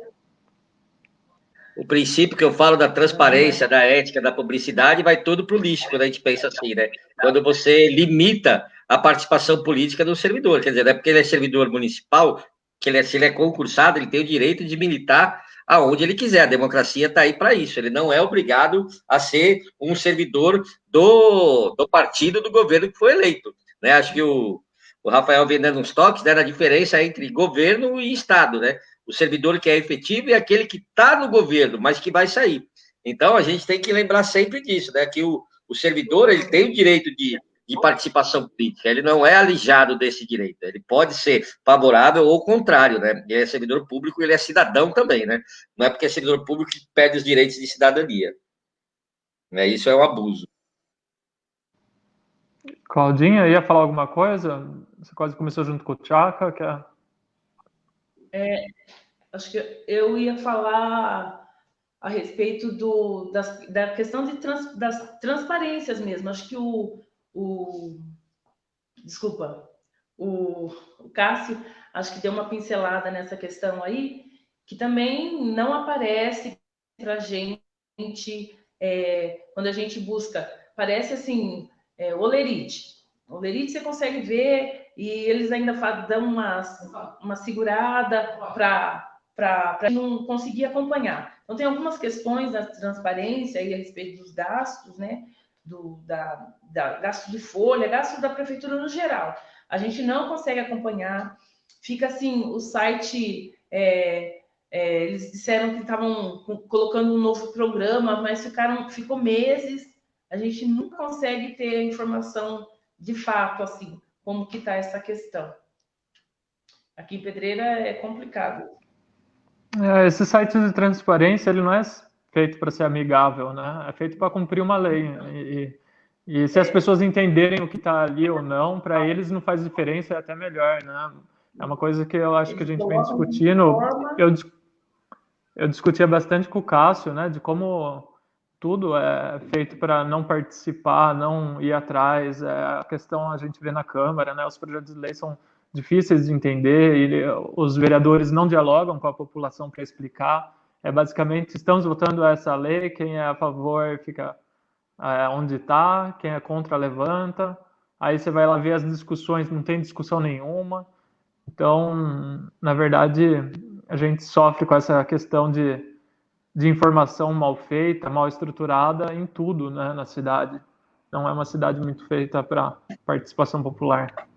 S4: O princípio que eu falo da transparência, da ética, da publicidade, vai tudo para o lixo quando a gente pensa assim, né? Quando você limita a participação política do servidor. Quer dizer, não é porque ele é servidor municipal, se ele é concursado, ele tem o direito de militar aonde ele quiser. A democracia está aí para isso. Ele não é obrigado a ser um servidor do partido do governo que foi eleito, né? Acho que o Rafael vem dando uns toques, né, na diferença entre governo e Estado, né? O servidor que é efetivo é aquele que está no governo, mas que vai sair. Então, a gente tem que lembrar sempre disso, né? Que o servidor ele tem o direito de participação política, ele não é alijado desse direito, ele pode ser favorável ou contrário, né? Ele é servidor público, ele é cidadão também, né? Não é porque é servidor público que perde os direitos de cidadania. Né? Isso é um abuso.
S1: Claudinha, ia falar alguma coisa? Você quase começou junto com o Tchaka,
S2: acho que eu ia falar a respeito da questão das transparências mesmo. Acho que desculpa, o Cássio, acho que deu uma pincelada nessa questão aí, que também não aparece para a gente quando a gente busca. Parece assim, olerite. Olerite você consegue ver e eles ainda dão uma segurada para não conseguir acompanhar. Então, tem algumas questões da transparência aí a respeito dos gastos, né? Gasto de folha, gasto da prefeitura no geral. A gente não consegue acompanhar. Fica assim, o site... eles disseram que estavam colocando um novo programa, mas ficou meses. A gente nunca consegue ter a informação de fato, assim, como que está essa questão. Aqui em Pedreira é complicado.
S1: Esse site de transparência, ele não é feito para ser amigável, né? É feito para cumprir uma lei. E se as pessoas entenderem o que está ali ou não, para eles não faz diferença, é até melhor, né? É uma coisa que eu acho que a gente vem discutindo. Eu discutia bastante com o Cássio, né? De como tudo é feito para não participar, não ir atrás. A questão a gente vê na Câmara, né? Os projetos de lei são difíceis de entender e os vereadores não dialogam com a população para explicar. Basicamente, estamos votando essa lei, quem é a favor fica onde está, quem é contra levanta. Aí você vai lá ver as discussões, não tem discussão nenhuma. Então, na verdade, a gente sofre com essa questão de informação mal feita, mal estruturada em tudo, né, na cidade. Não é uma cidade muito feita para participação popular.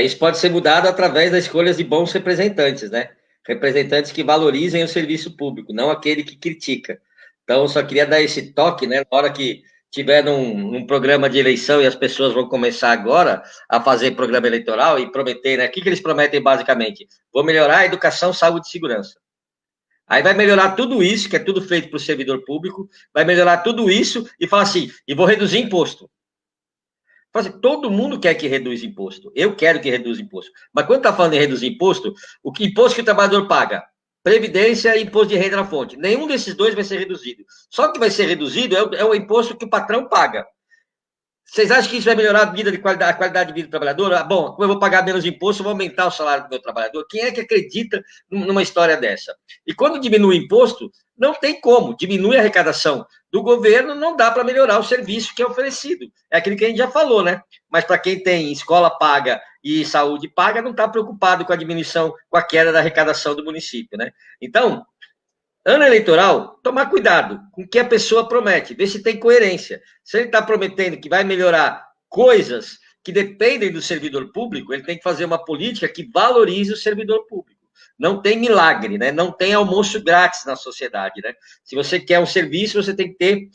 S4: Isso pode ser mudado através das escolhas de bons representantes, né? Representantes que valorizem o serviço público, não aquele que critica. Então, eu só queria dar esse toque, né? Na hora que tiver num programa de eleição e as pessoas vão começar agora a fazer programa eleitoral e prometer, né? O que eles prometem basicamente? Vou melhorar a educação, saúde e segurança. Aí vai melhorar tudo isso, que é tudo feito para o servidor público, vai melhorar tudo isso e fala assim, e vou reduzir imposto. Todo mundo quer que reduza imposto. Eu quero que reduza imposto. Mas quando está falando em reduzir imposto, imposto que o trabalhador paga? Previdência e imposto de renda na fonte. Nenhum desses dois vai ser reduzido. Só que vai ser reduzido é o imposto que o patrão paga. Vocês acham que isso vai melhorar a qualidade de vida do trabalhador? Bom, como eu vou pagar menos imposto, eu vou aumentar o salário do meu trabalhador. Quem é que acredita numa história dessa? E quando diminui o imposto, não tem como. Diminui a arrecadação do governo, não dá para melhorar o serviço que é oferecido. É aquilo que a gente já falou, né? Mas para quem tem escola paga e saúde paga, não está preocupado com a diminuição, com a queda da arrecadação do município, né? Então, ano eleitoral, tomar cuidado com o que a pessoa promete, ver se tem coerência. Se ele está prometendo que vai melhorar coisas que dependem do servidor público, ele tem que fazer uma política que valorize o servidor público. Não tem milagre, né? Não tem almoço grátis na sociedade, né? Se você quer um serviço, você tem que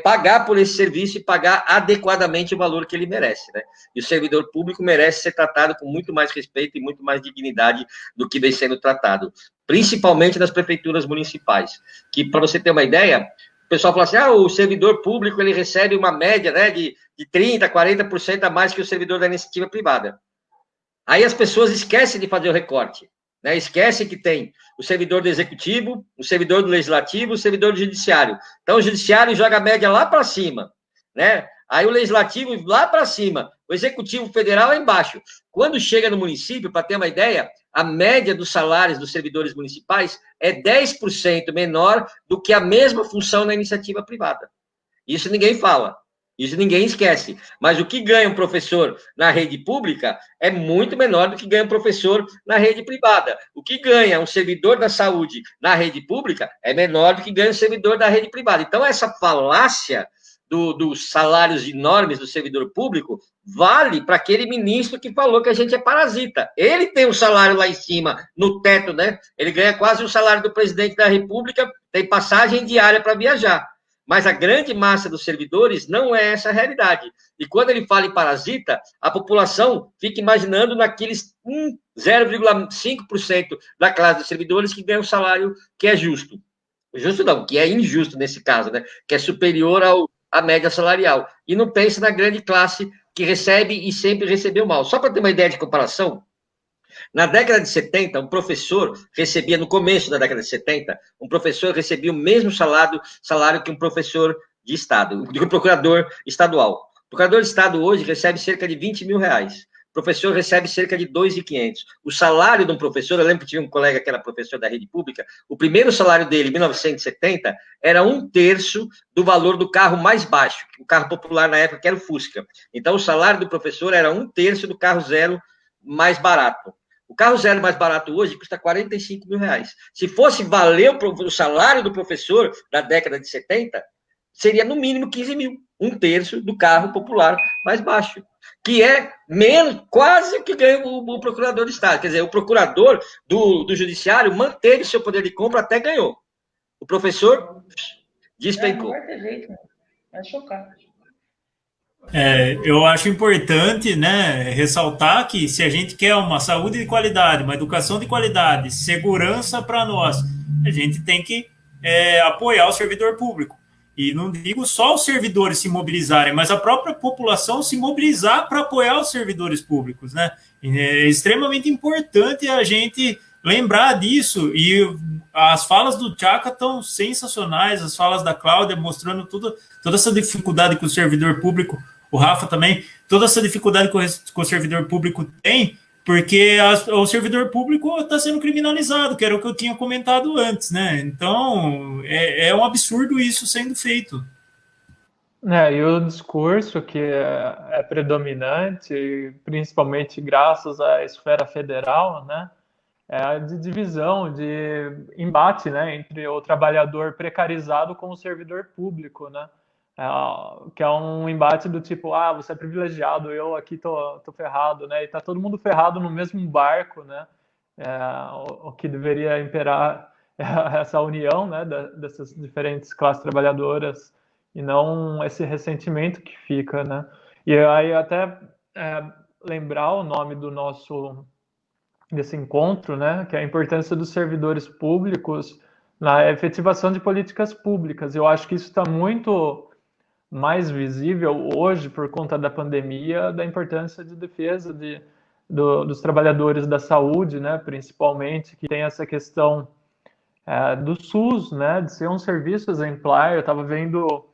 S4: pagar por esse serviço e pagar adequadamente o valor que ele merece, né? E o servidor público merece ser tratado com muito mais respeito e muito mais dignidade do que vem sendo tratado, principalmente nas prefeituras municipais, que, para você ter uma ideia, o pessoal fala assim, o servidor público, ele recebe uma média, né, de 30%, 40% a mais que o servidor da iniciativa privada. Aí as pessoas esquecem de fazer o recorte, né? Esquecem que tem o servidor do executivo, o servidor do legislativo, o servidor do judiciário. Então, o judiciário joga a média lá para cima, né? Aí o legislativo lá para cima, o executivo federal lá embaixo. Quando chega no município, para ter uma ideia, a média dos salários dos servidores municipais é 10% menor do que a mesma função na iniciativa privada. Isso ninguém fala, isso ninguém esquece. Mas o que ganha um professor na rede pública é muito menor do que ganha um professor na rede privada. O que ganha um servidor da saúde na rede pública é menor do que ganha um servidor da rede privada. Então, essa falácia dos salários enormes do servidor público vale para aquele ministro que falou que a gente é parasita. Ele tem um salário lá em cima, no teto, né? Ele ganha quase o salário do presidente da República, tem passagem diária para viajar. Mas a grande massa dos servidores não é essa a realidade. E quando ele fala em parasita, a população fica imaginando naqueles 0,5% da classe dos servidores que ganha um salário que é justo. Justo não, que é injusto nesse caso, né? Que é superior à média salarial. E não pensa na grande classe que recebe e sempre recebeu mal. Só para ter uma ideia de comparação, na década de 70, um professor recebia, no começo da década de 70, um professor recebia o mesmo salário que um professor de Estado, que um procurador estadual. O procurador de Estado hoje recebe cerca de 20 mil reais. O professor recebe cerca de 2.500. O salário de um professor, eu lembro que tinha um colega que era professor da rede pública, o primeiro salário dele, em 1970, era 1/3 do valor do carro mais baixo, o carro popular na época, que era o Fusca. Então, o salário do professor era 1/3 do carro zero mais barato. O carro zero mais barato hoje custa 45 mil reais. Se fosse valer o salário do professor da década de 70, seria no mínimo 15 mil. 1/3 do carro popular mais baixo. Que é menos, quase o que ganha o procurador de Estado. Quer dizer, o procurador do judiciário manteve seu poder de compra, até ganhou. O professor despencou.
S2: Não vai ter jeito, vai chocar.
S3: Eu acho importante, né, ressaltar que se a gente quer uma saúde de qualidade, uma educação de qualidade, segurança para nós, a gente tem que apoiar o servidor público. E não digo só os servidores se mobilizarem, mas a própria população se mobilizar para apoiar os servidores públicos, né? É extremamente importante a gente lembrar disso. E as falas do Tchaka estão sensacionais, as falas da Cláudia mostrando toda essa dificuldade que o servidor público, o Rafa também, toda essa dificuldade que o servidor público tem, porque o servidor público está sendo criminalizado, que era o que eu tinha comentado antes, né? Então, é um absurdo isso sendo feito.
S1: E o discurso que é predominante, principalmente graças à esfera federal, né? É a de divisão, de embate, né, entre o trabalhador precarizado com o servidor público, né? que é um embate do tipo, você é privilegiado, eu aqui tô ferrado, né? E tá todo mundo ferrado no mesmo barco, né? O que deveria imperar é essa união, né, dessas diferentes classes trabalhadoras e não esse ressentimento que fica, né? E aí até lembrar o nome desse encontro, né, que é a importância dos servidores públicos na efetivação de políticas públicas. Eu acho que isso está muito mais visível hoje por conta da pandemia, da importância de defesa dos trabalhadores da saúde, né, principalmente, que tem essa questão do SUS, né, de ser um serviço exemplar. Eu estava vendo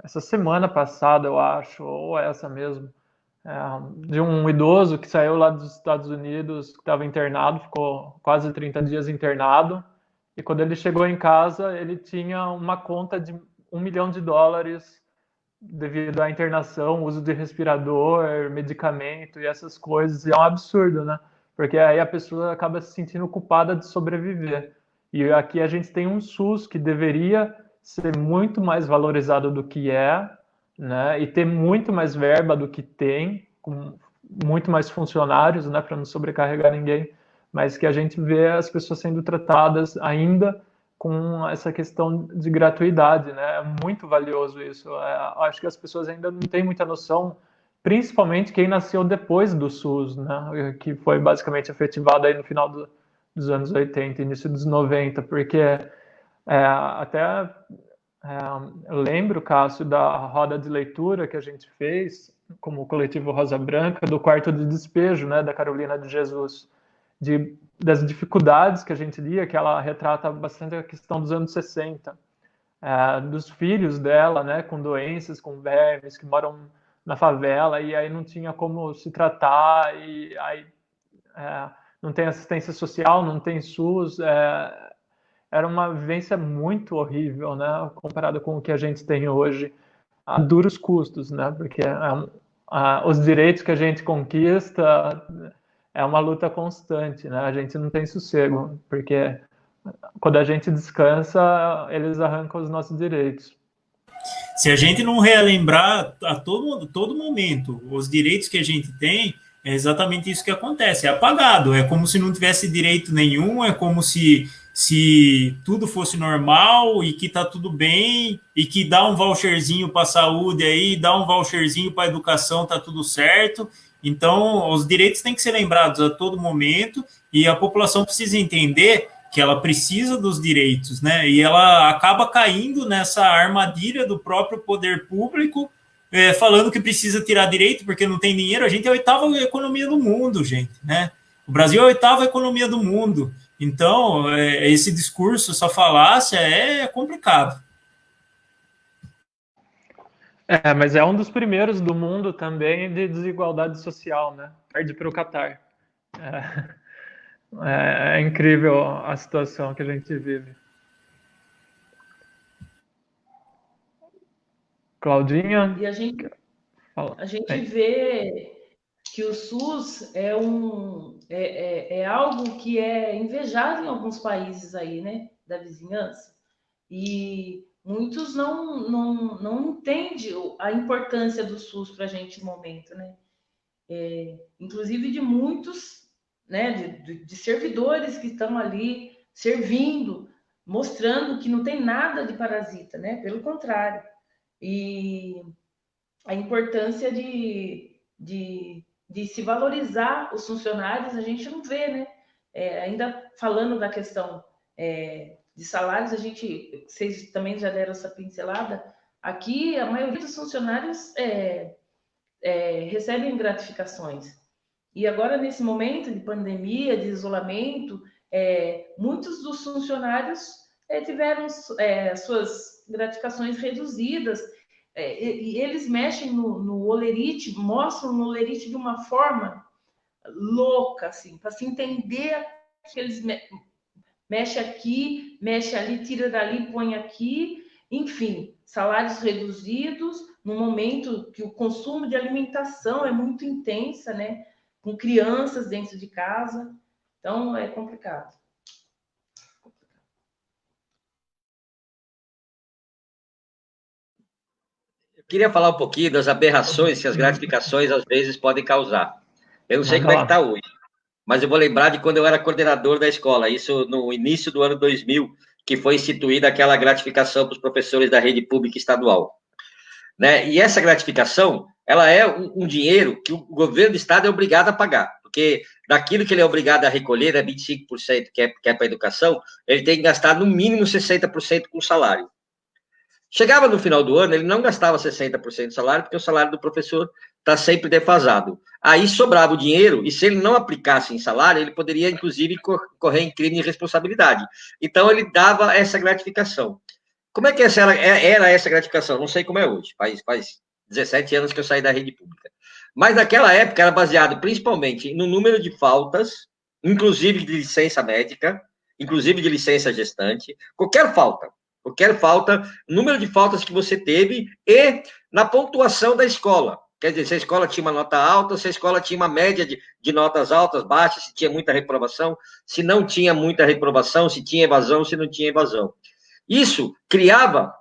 S1: essa semana passada, eu acho, ou essa mesmo, de um idoso que saiu lá dos Estados Unidos, que estava internado, ficou quase 30 dias internado, e quando ele chegou em casa, ele tinha uma conta de US$ 1 milhão devido à internação, uso de respirador, medicamento e essas coisas. E é um absurdo, né? Porque aí a pessoa acaba se sentindo culpada de sobreviver. E aqui a gente tem um SUS que deveria ser muito mais valorizado do que é, né? E ter muito mais verba do que tem, com muito mais funcionários, né? Para não sobrecarregar ninguém. Mas que a gente vê as pessoas sendo tratadas ainda com essa questão de gratuidade, né? É muito valioso isso. Acho que as pessoas ainda não têm muita noção, principalmente quem nasceu depois do SUS, né? Que foi basicamente efetivado aí no final dos anos 80, início dos 90, porque até eu lembro, Cássio, da roda de leitura que a gente fez como coletivo Rosa Branca, do Quarto de Despejo, né, da Carolina de Jesus, das dificuldades que a gente lia, que ela retrata bastante a questão dos anos 60, dos filhos dela, né, com doenças, com vermes, que moram na favela, e aí não tinha como se tratar, e aí não tem assistência social, não tem SUS, era uma vivência muito horrível, né, comparado com o que a gente tem hoje, a duros custos, né, porque os direitos que a gente conquista é uma luta constante, né, a gente não tem sossego, porque quando a gente descansa, eles arrancam os nossos direitos.
S3: Se a gente não relembrar a todo momento os direitos que a gente tem, é exatamente isso que acontece, é apagado, é como se não tivesse direito nenhum, é como se tudo fosse normal e que está tudo bem, e que dá um voucherzinho para a saúde aí, dá um voucherzinho para a educação, está tudo certo. Então, os direitos têm que ser lembrados a todo momento, e a população precisa entender que ela precisa dos direitos, né? E ela acaba caindo nessa armadilha do próprio poder público, falando que precisa tirar direito porque não tem dinheiro. A gente é a 8ª economia do mundo, gente, né? O Brasil é a 8ª economia do mundo. Então, esse discurso, essa falácia é complicado.
S1: Mas é um dos primeiros do mundo também de desigualdade social, né? Perde para o Catar. É incrível a situação que a gente vive. Claudinha?
S2: E a gente vê que o SUS é algo que é invejado em alguns países aí, né, da vizinhança. E muitos não entendem a importância do SUS para a gente no momento, né? Inclusive de muitos, né, de servidores que estão ali servindo, mostrando que não tem nada de parasita, né? Pelo contrário. E a importância de se valorizar os funcionários, a gente não vê, né? Ainda falando da questão de salários, vocês também já deram essa pincelada, aqui a maioria dos funcionários recebem gratificações. E agora, nesse momento de pandemia, de isolamento, muitos dos funcionários tiveram suas gratificações reduzidas, e eles mexem no olerite, mostram no olerite de uma forma louca, assim, para se entender que eles mexe aqui, mexe ali, tira dali, põe aqui, enfim, salários reduzidos, no momento que o consumo de alimentação é muito intensa, né? Com crianças dentro de casa, então é complicado.
S4: queria falar um pouquinho das aberrações que as gratificações às vezes podem causar. Eu não sei como é que está hoje, mas eu vou lembrar de quando eu era coordenador da escola, isso no início do ano 2000, que foi instituída aquela gratificação para os professores da rede pública estadual, né? E essa gratificação, ela é um dinheiro que o governo do estado é obrigado a pagar, porque daquilo que ele é obrigado a recolher, né, 25% que é para a educação, ele tem que gastar no mínimo 60% com o salário. Chegava no final do ano, ele não gastava 60% do salário, porque o salário do professor está sempre defasado. Aí sobrava o dinheiro, e se ele não aplicasse em salário, ele poderia, inclusive, correr em crime de responsabilidade. Então, ele dava essa gratificação. Como é que era essa gratificação? Não sei como é hoje, faz 17 anos que eu saí da rede pública. Mas naquela época era baseado principalmente no número de faltas, inclusive de licença médica, inclusive de licença gestante, qualquer falta, número de faltas que você teve e na pontuação da escola. Quer dizer, se a escola tinha uma nota alta, se a escola tinha uma média de notas altas, baixas, se tinha muita reprovação, se não tinha muita reprovação, se tinha evasão, se não tinha evasão. Isso criava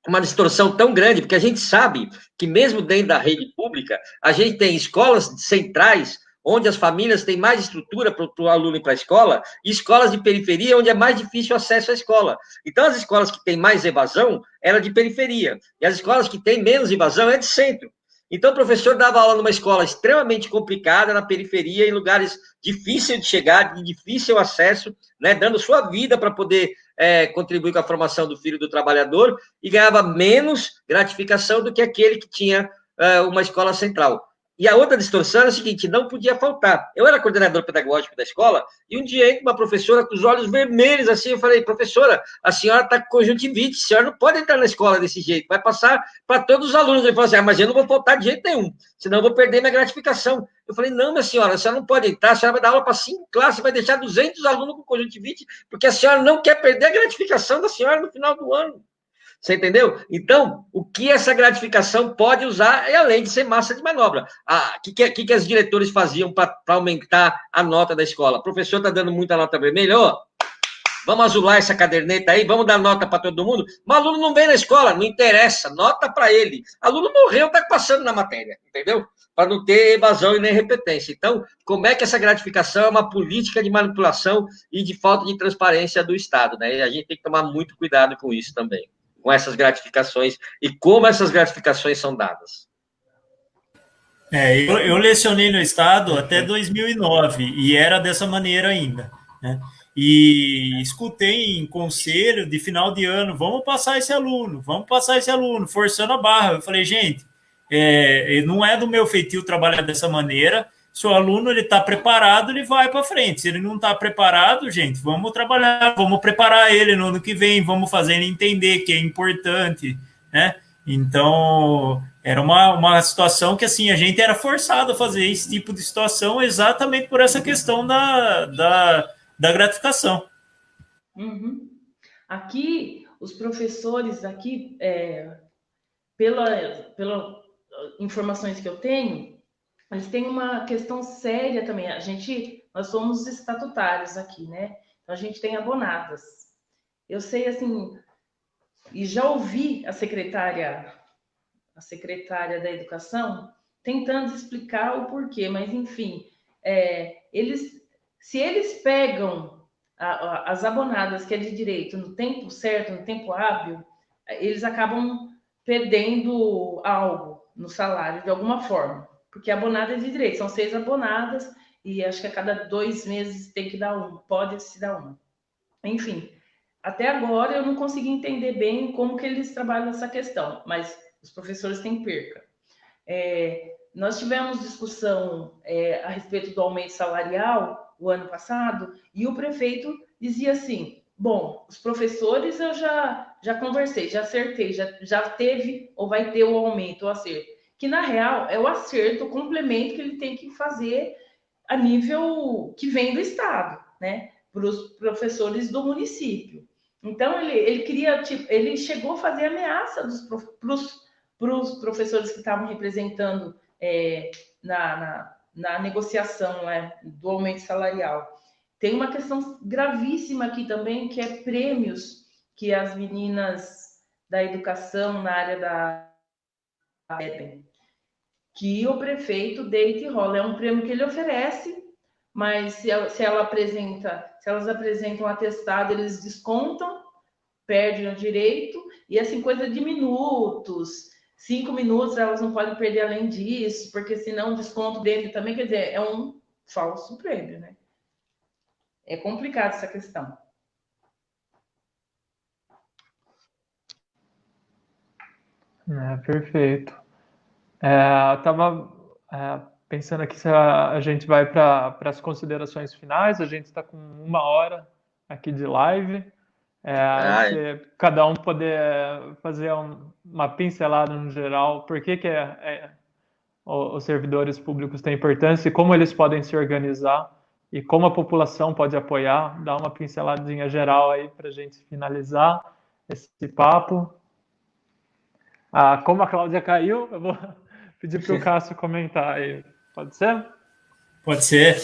S4: uma distorção tão grande, porque a gente sabe que mesmo dentro da rede pública, a gente tem escolas centrais onde as famílias têm mais estrutura para o aluno ir para a escola, e escolas de periferia, onde é mais difícil o acesso à escola. Então, as escolas que têm mais evasão, eram de periferia, e as escolas que têm menos evasão, é de centro. Então, o professor dava aula numa escola extremamente complicada, na periferia, em lugares difíceis de chegar, de difícil acesso, né, dando sua vida para poder contribuir com a formação do filho do trabalhador, e ganhava menos gratificação do que aquele que tinha uma escola central. E a outra distorção era o seguinte, não podia faltar. Eu era coordenador pedagógico da escola, e um dia entra uma professora com os olhos vermelhos, assim, eu falei, professora, a senhora está com conjuntivite, a senhora não pode entrar na escola desse jeito, vai passar para todos os alunos. Ele falou assim, mas eu não vou faltar de jeito nenhum, senão eu vou perder minha gratificação. Eu falei, não, minha senhora, a senhora não pode entrar, a senhora vai dar aula para 5 classes, vai deixar 200 alunos com conjuntivite, porque a senhora não quer perder a gratificação da senhora no final do ano. Você entendeu? Então, o que essa gratificação pode usar é além de ser massa de manobra. O que os diretores faziam para aumentar a nota da escola? O professor está dando muita nota vermelha, vamos azular essa caderneta aí, vamos dar nota para todo mundo. Mas o aluno não vem na escola, não interessa, nota para ele. O aluno morreu, está passando na matéria, entendeu? Para não ter evasão e nem repetência. Então, como é que essa gratificação é uma política de manipulação e de falta de transparência do Estado, né? E a gente tem que tomar muito cuidado com isso também, com essas gratificações e como essas gratificações são dadas.
S3: Eu lecionei no Estado até 2009 e era dessa maneira ainda, né? E escutei em conselho de final de ano, vamos passar esse aluno, forçando a barra. Eu falei, gente, não é do meu feitio trabalhar dessa maneira. Se o aluno está preparado, ele vai para frente. Se ele não está preparado, gente, vamos trabalhar, vamos preparar ele no ano que vem, vamos fazer ele entender que é importante, né? Então, era uma situação que, assim, a gente era forçado a fazer esse tipo de situação exatamente por essa questão da gratificação.
S2: Uhum. Aqui, os professores, aqui, pelas informações que eu tenho, eles têm uma questão séria também. Nós somos estatutários aqui, né? Então, a gente tem abonadas. Eu sei, assim, e já ouvi a secretária da Educação tentando explicar o porquê, mas, enfim, se eles pegam as abonadas que é de direito no tempo certo, no tempo hábil, eles acabam perdendo algo no salário, de alguma forma. Porque a abonada é de direito, são 6 abonadas, e acho que a cada 2 meses tem que dar uma, pode se dar uma. Enfim, até agora eu não consegui entender bem como que eles trabalham essa questão, mas os professores têm perca. Nós tivemos discussão a respeito do aumento salarial o ano passado, e o prefeito dizia assim, bom, os professores eu já conversei, já acertei, já teve ou vai ter o aumento, o acerto. Que, na real, é o acerto, o complemento que ele tem que fazer a nível que vem do Estado, né? Para os professores do município. Então, ele chegou a fazer ameaça para os professores que estavam representando na negociação do aumento salarial. Tem uma questão gravíssima aqui também, que é prêmios que as meninas da educação na área pedem que o prefeito deite e rola. É um prêmio que ele oferece, mas se elas apresentam atestado, eles descontam, perdem o direito, e assim, coisa de minutos, 5 minutos, elas não podem perder além disso, porque senão o desconto dele também, quer dizer, é um falso prêmio, né? É complicado essa questão.
S1: Perfeito. Eu estava pensando aqui se a gente vai para as considerações finais. A gente está com 1 hora aqui de live. Se cada um poder fazer uma pincelada no geral, por que os servidores públicos têm importância e como eles podem se organizar e como a população pode apoiar, dar uma pinceladinha geral aí para a gente finalizar esse papo. Como a Cláudia caiu, eu vou pedir para o Cássio comentar aí. Pode ser?
S3: Pode ser.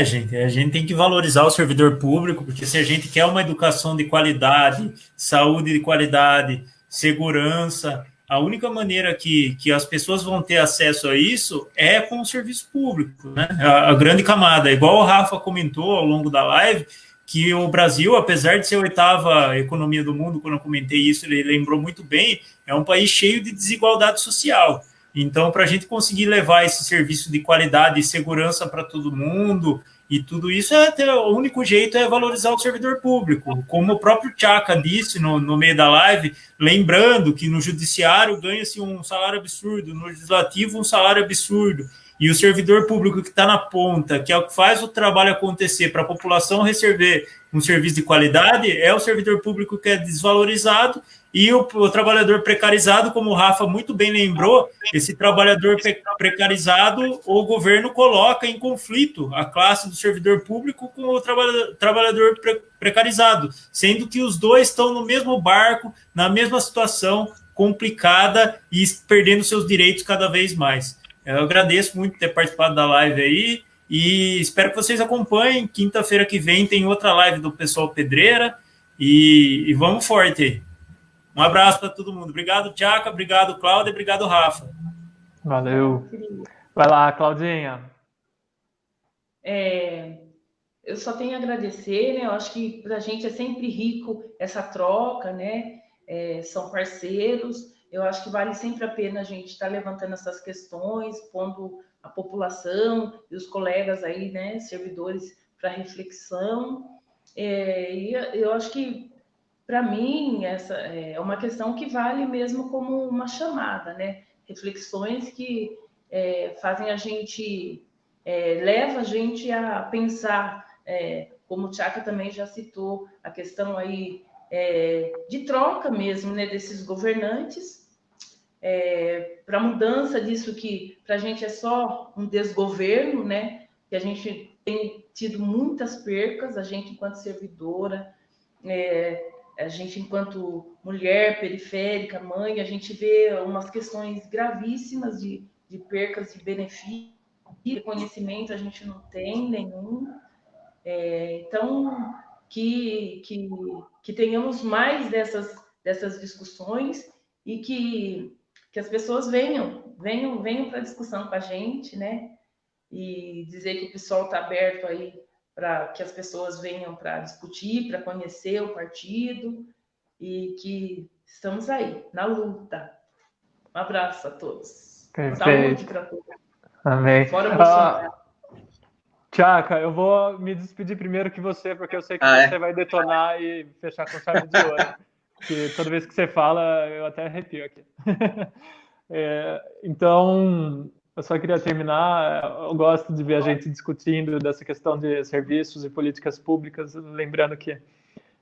S3: Gente, a gente tem que valorizar o servidor público, porque se a gente quer uma educação de qualidade, saúde de qualidade, segurança, a única maneira que as pessoas vão ter acesso a isso é com o serviço público, né? A grande camada, igual o Rafa comentou ao longo da live, que o Brasil, apesar de ser a 8ª economia do mundo, quando eu comentei isso, ele lembrou muito bem, é um país cheio de desigualdade social. Então, para a gente conseguir levar esse serviço de qualidade e segurança para todo mundo, e tudo isso, o único jeito é valorizar o servidor público. Como o próprio Tchaka disse no meio da live, lembrando que no judiciário ganha-se um salário absurdo, no legislativo um salário absurdo, e o servidor público que está na ponta, que é o que faz o trabalho acontecer para a população receber um serviço de qualidade, é o servidor público que é desvalorizado, e o trabalhador precarizado, como o Rafa muito bem lembrou, esse trabalhador precarizado, o governo coloca em conflito a classe do servidor público com o trabalhador precarizado, sendo que os dois estão no mesmo barco, na mesma situação complicada e perdendo seus direitos cada vez mais. Eu agradeço muito ter participado da live aí e espero que vocês acompanhem. Quinta-feira que vem tem outra live do Pessoal Pedreira e vamos forte aí. Um abraço para todo mundo. Obrigado, Tchaka. Obrigado, Cláudia. Obrigado, Rafa.
S1: Valeu. Vai lá, Claudinha.
S2: Eu só tenho a agradecer, né? Eu acho que para a gente é sempre rico essa troca, né? São parceiros. Eu acho que vale sempre a pena a gente estar levantando essas questões, pondo a população e os colegas aí, né, servidores, para reflexão. E eu acho que, para mim, essa é uma questão que vale mesmo como uma chamada, né? Reflexões que fazem a gente, leva a gente a pensar, como o Tchaka também já citou, a questão aí de troca mesmo, né, desses governantes, para mudança disso que para a gente é só um desgoverno, né? Que a gente tem tido muitas percas, a gente enquanto servidora, a gente enquanto mulher periférica, mãe, a gente vê umas questões gravíssimas de percas de benefício, reconhecimento a gente não tem nenhum. Então, que tenhamos mais dessas discussões e que as pessoas venham para a discussão com a gente, né? E dizer que o pessoal está aberto aí para que as pessoas venham para discutir, para conhecer o partido e que estamos aí, na luta. Um abraço a todos.
S1: Perfeito.
S2: Saúde para todos.
S1: Amém.
S2: Fora Bolsonaro.
S1: Tchaka, eu vou me despedir primeiro que você, porque eu sei que você vai detonar e fechar com chave de ouro. Que toda vez que você fala, eu até arrepio aqui. Então, eu só queria terminar. Eu gosto de ver a gente discutindo dessa questão de serviços e políticas públicas, lembrando que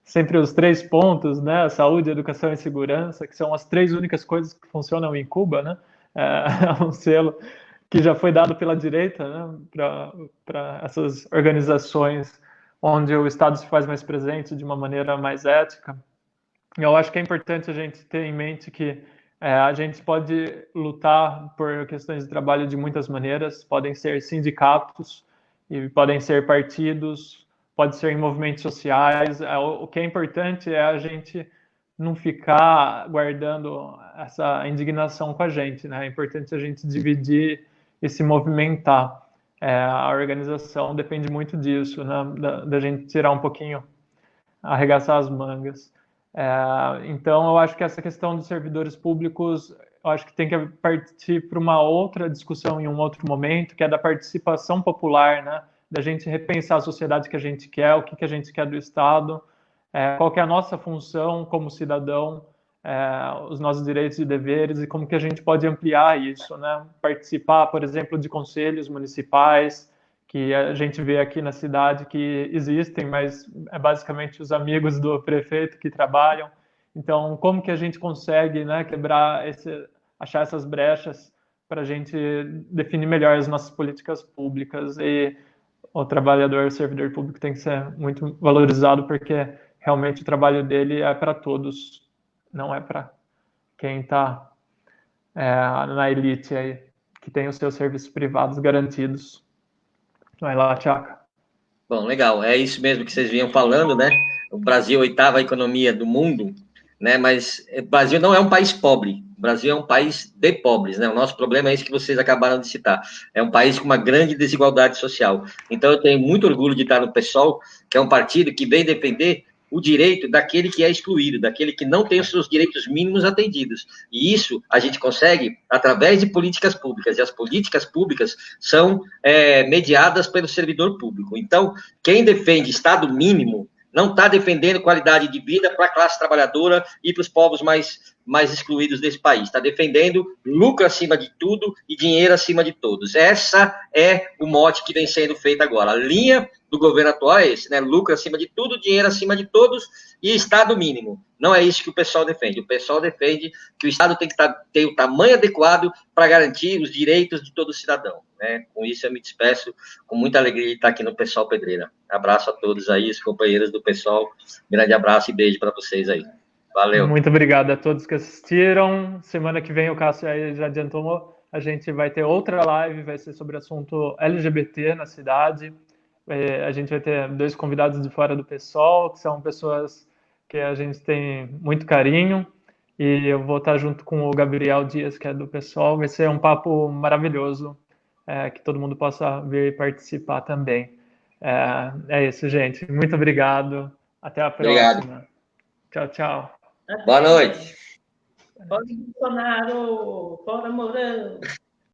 S1: sempre os 3 pontos, né? Saúde, educação e segurança, que são as 3 únicas coisas que funcionam em Cuba, né? É um selo que já foi dado pela direita, né, para essas organizações onde o Estado se faz mais presente de uma maneira mais ética. E eu acho que é importante a gente ter em mente que a gente pode lutar por questões de trabalho de muitas maneiras, podem ser sindicatos, e podem ser partidos, pode ser em movimentos sociais. O que é importante é a gente não ficar guardando essa indignação com a gente, né? É importante a gente dividir e se movimentar. A organização depende muito disso, né? Da gente tirar um pouquinho, arregaçar as mangas. Então, eu acho que essa questão dos servidores públicos, eu acho que tem que partir para uma outra discussão em um outro momento, que é da participação popular, né? Da gente repensar a sociedade que a gente quer, o que a gente quer do Estado, qual que é a nossa função como cidadão, os nossos direitos e deveres e como que a gente pode ampliar isso, né? Participar, por exemplo, de conselhos municipais, que a gente vê aqui na cidade que existem, mas é basicamente os amigos do prefeito que trabalham. Então, como que a gente consegue, né, achar essas brechas para a gente definir melhor as nossas políticas públicas? E o trabalhador, o servidor público tem que ser muito valorizado, porque realmente o trabalho dele é para todos, não é para quem está na elite aí, que tem os seus serviços privados garantidos. Vai lá, Tchaka.
S4: Bom, legal. É isso mesmo que vocês vinham falando, né? O Brasil é a 8ª economia do mundo, né? Mas o Brasil não é um país pobre. O Brasil é um país de pobres, né? O nosso problema é isso que vocês acabaram de citar. É um país com uma grande desigualdade social. Então, eu tenho muito orgulho de estar no PSOL, que é um partido que vem defender o direito daquele que é excluído, daquele que não tem os seus direitos mínimos atendidos. E isso a gente consegue através de políticas públicas, e as políticas públicas são mediadas pelo servidor público. Então, quem defende Estado mínimo não está defendendo qualidade de vida para a classe trabalhadora e para os povos mais excluídos desse país. Está defendendo lucro acima de tudo e dinheiro acima de todos. Essa é o mote que vem sendo feito agora. A linha do governo atual é esse, né? Lucro acima de tudo, dinheiro acima de todos e Estado mínimo. Não é isso que o pessoal defende. O pessoal defende que o Estado tem que ter o tamanho adequado para garantir os direitos de todo cidadão, né? Com isso, eu me despeço com muita alegria de estar aqui no PSOL Pedreira. Abraço a todos aí, os companheiros do PSOL. Grande abraço e beijo para vocês aí. Valeu.
S1: Muito obrigado a todos que assistiram. Semana que vem, o Cássio aí já adiantou, a gente vai ter outra live, vai ser sobre o assunto LGBT na cidade. A gente vai ter 2 convidados de fora do PSOL, que são pessoas que a gente tem muito carinho, e eu vou estar junto com o Gabriel Dias, que é do PSOL. Vai ser um papo maravilhoso, que todo mundo possa vir participar também. É isso, gente. Muito obrigado. Até a próxima.
S4: Obrigado.
S1: Tchau, tchau.
S4: Boa noite.
S2: Fora Bolsonaro, fora Mourão.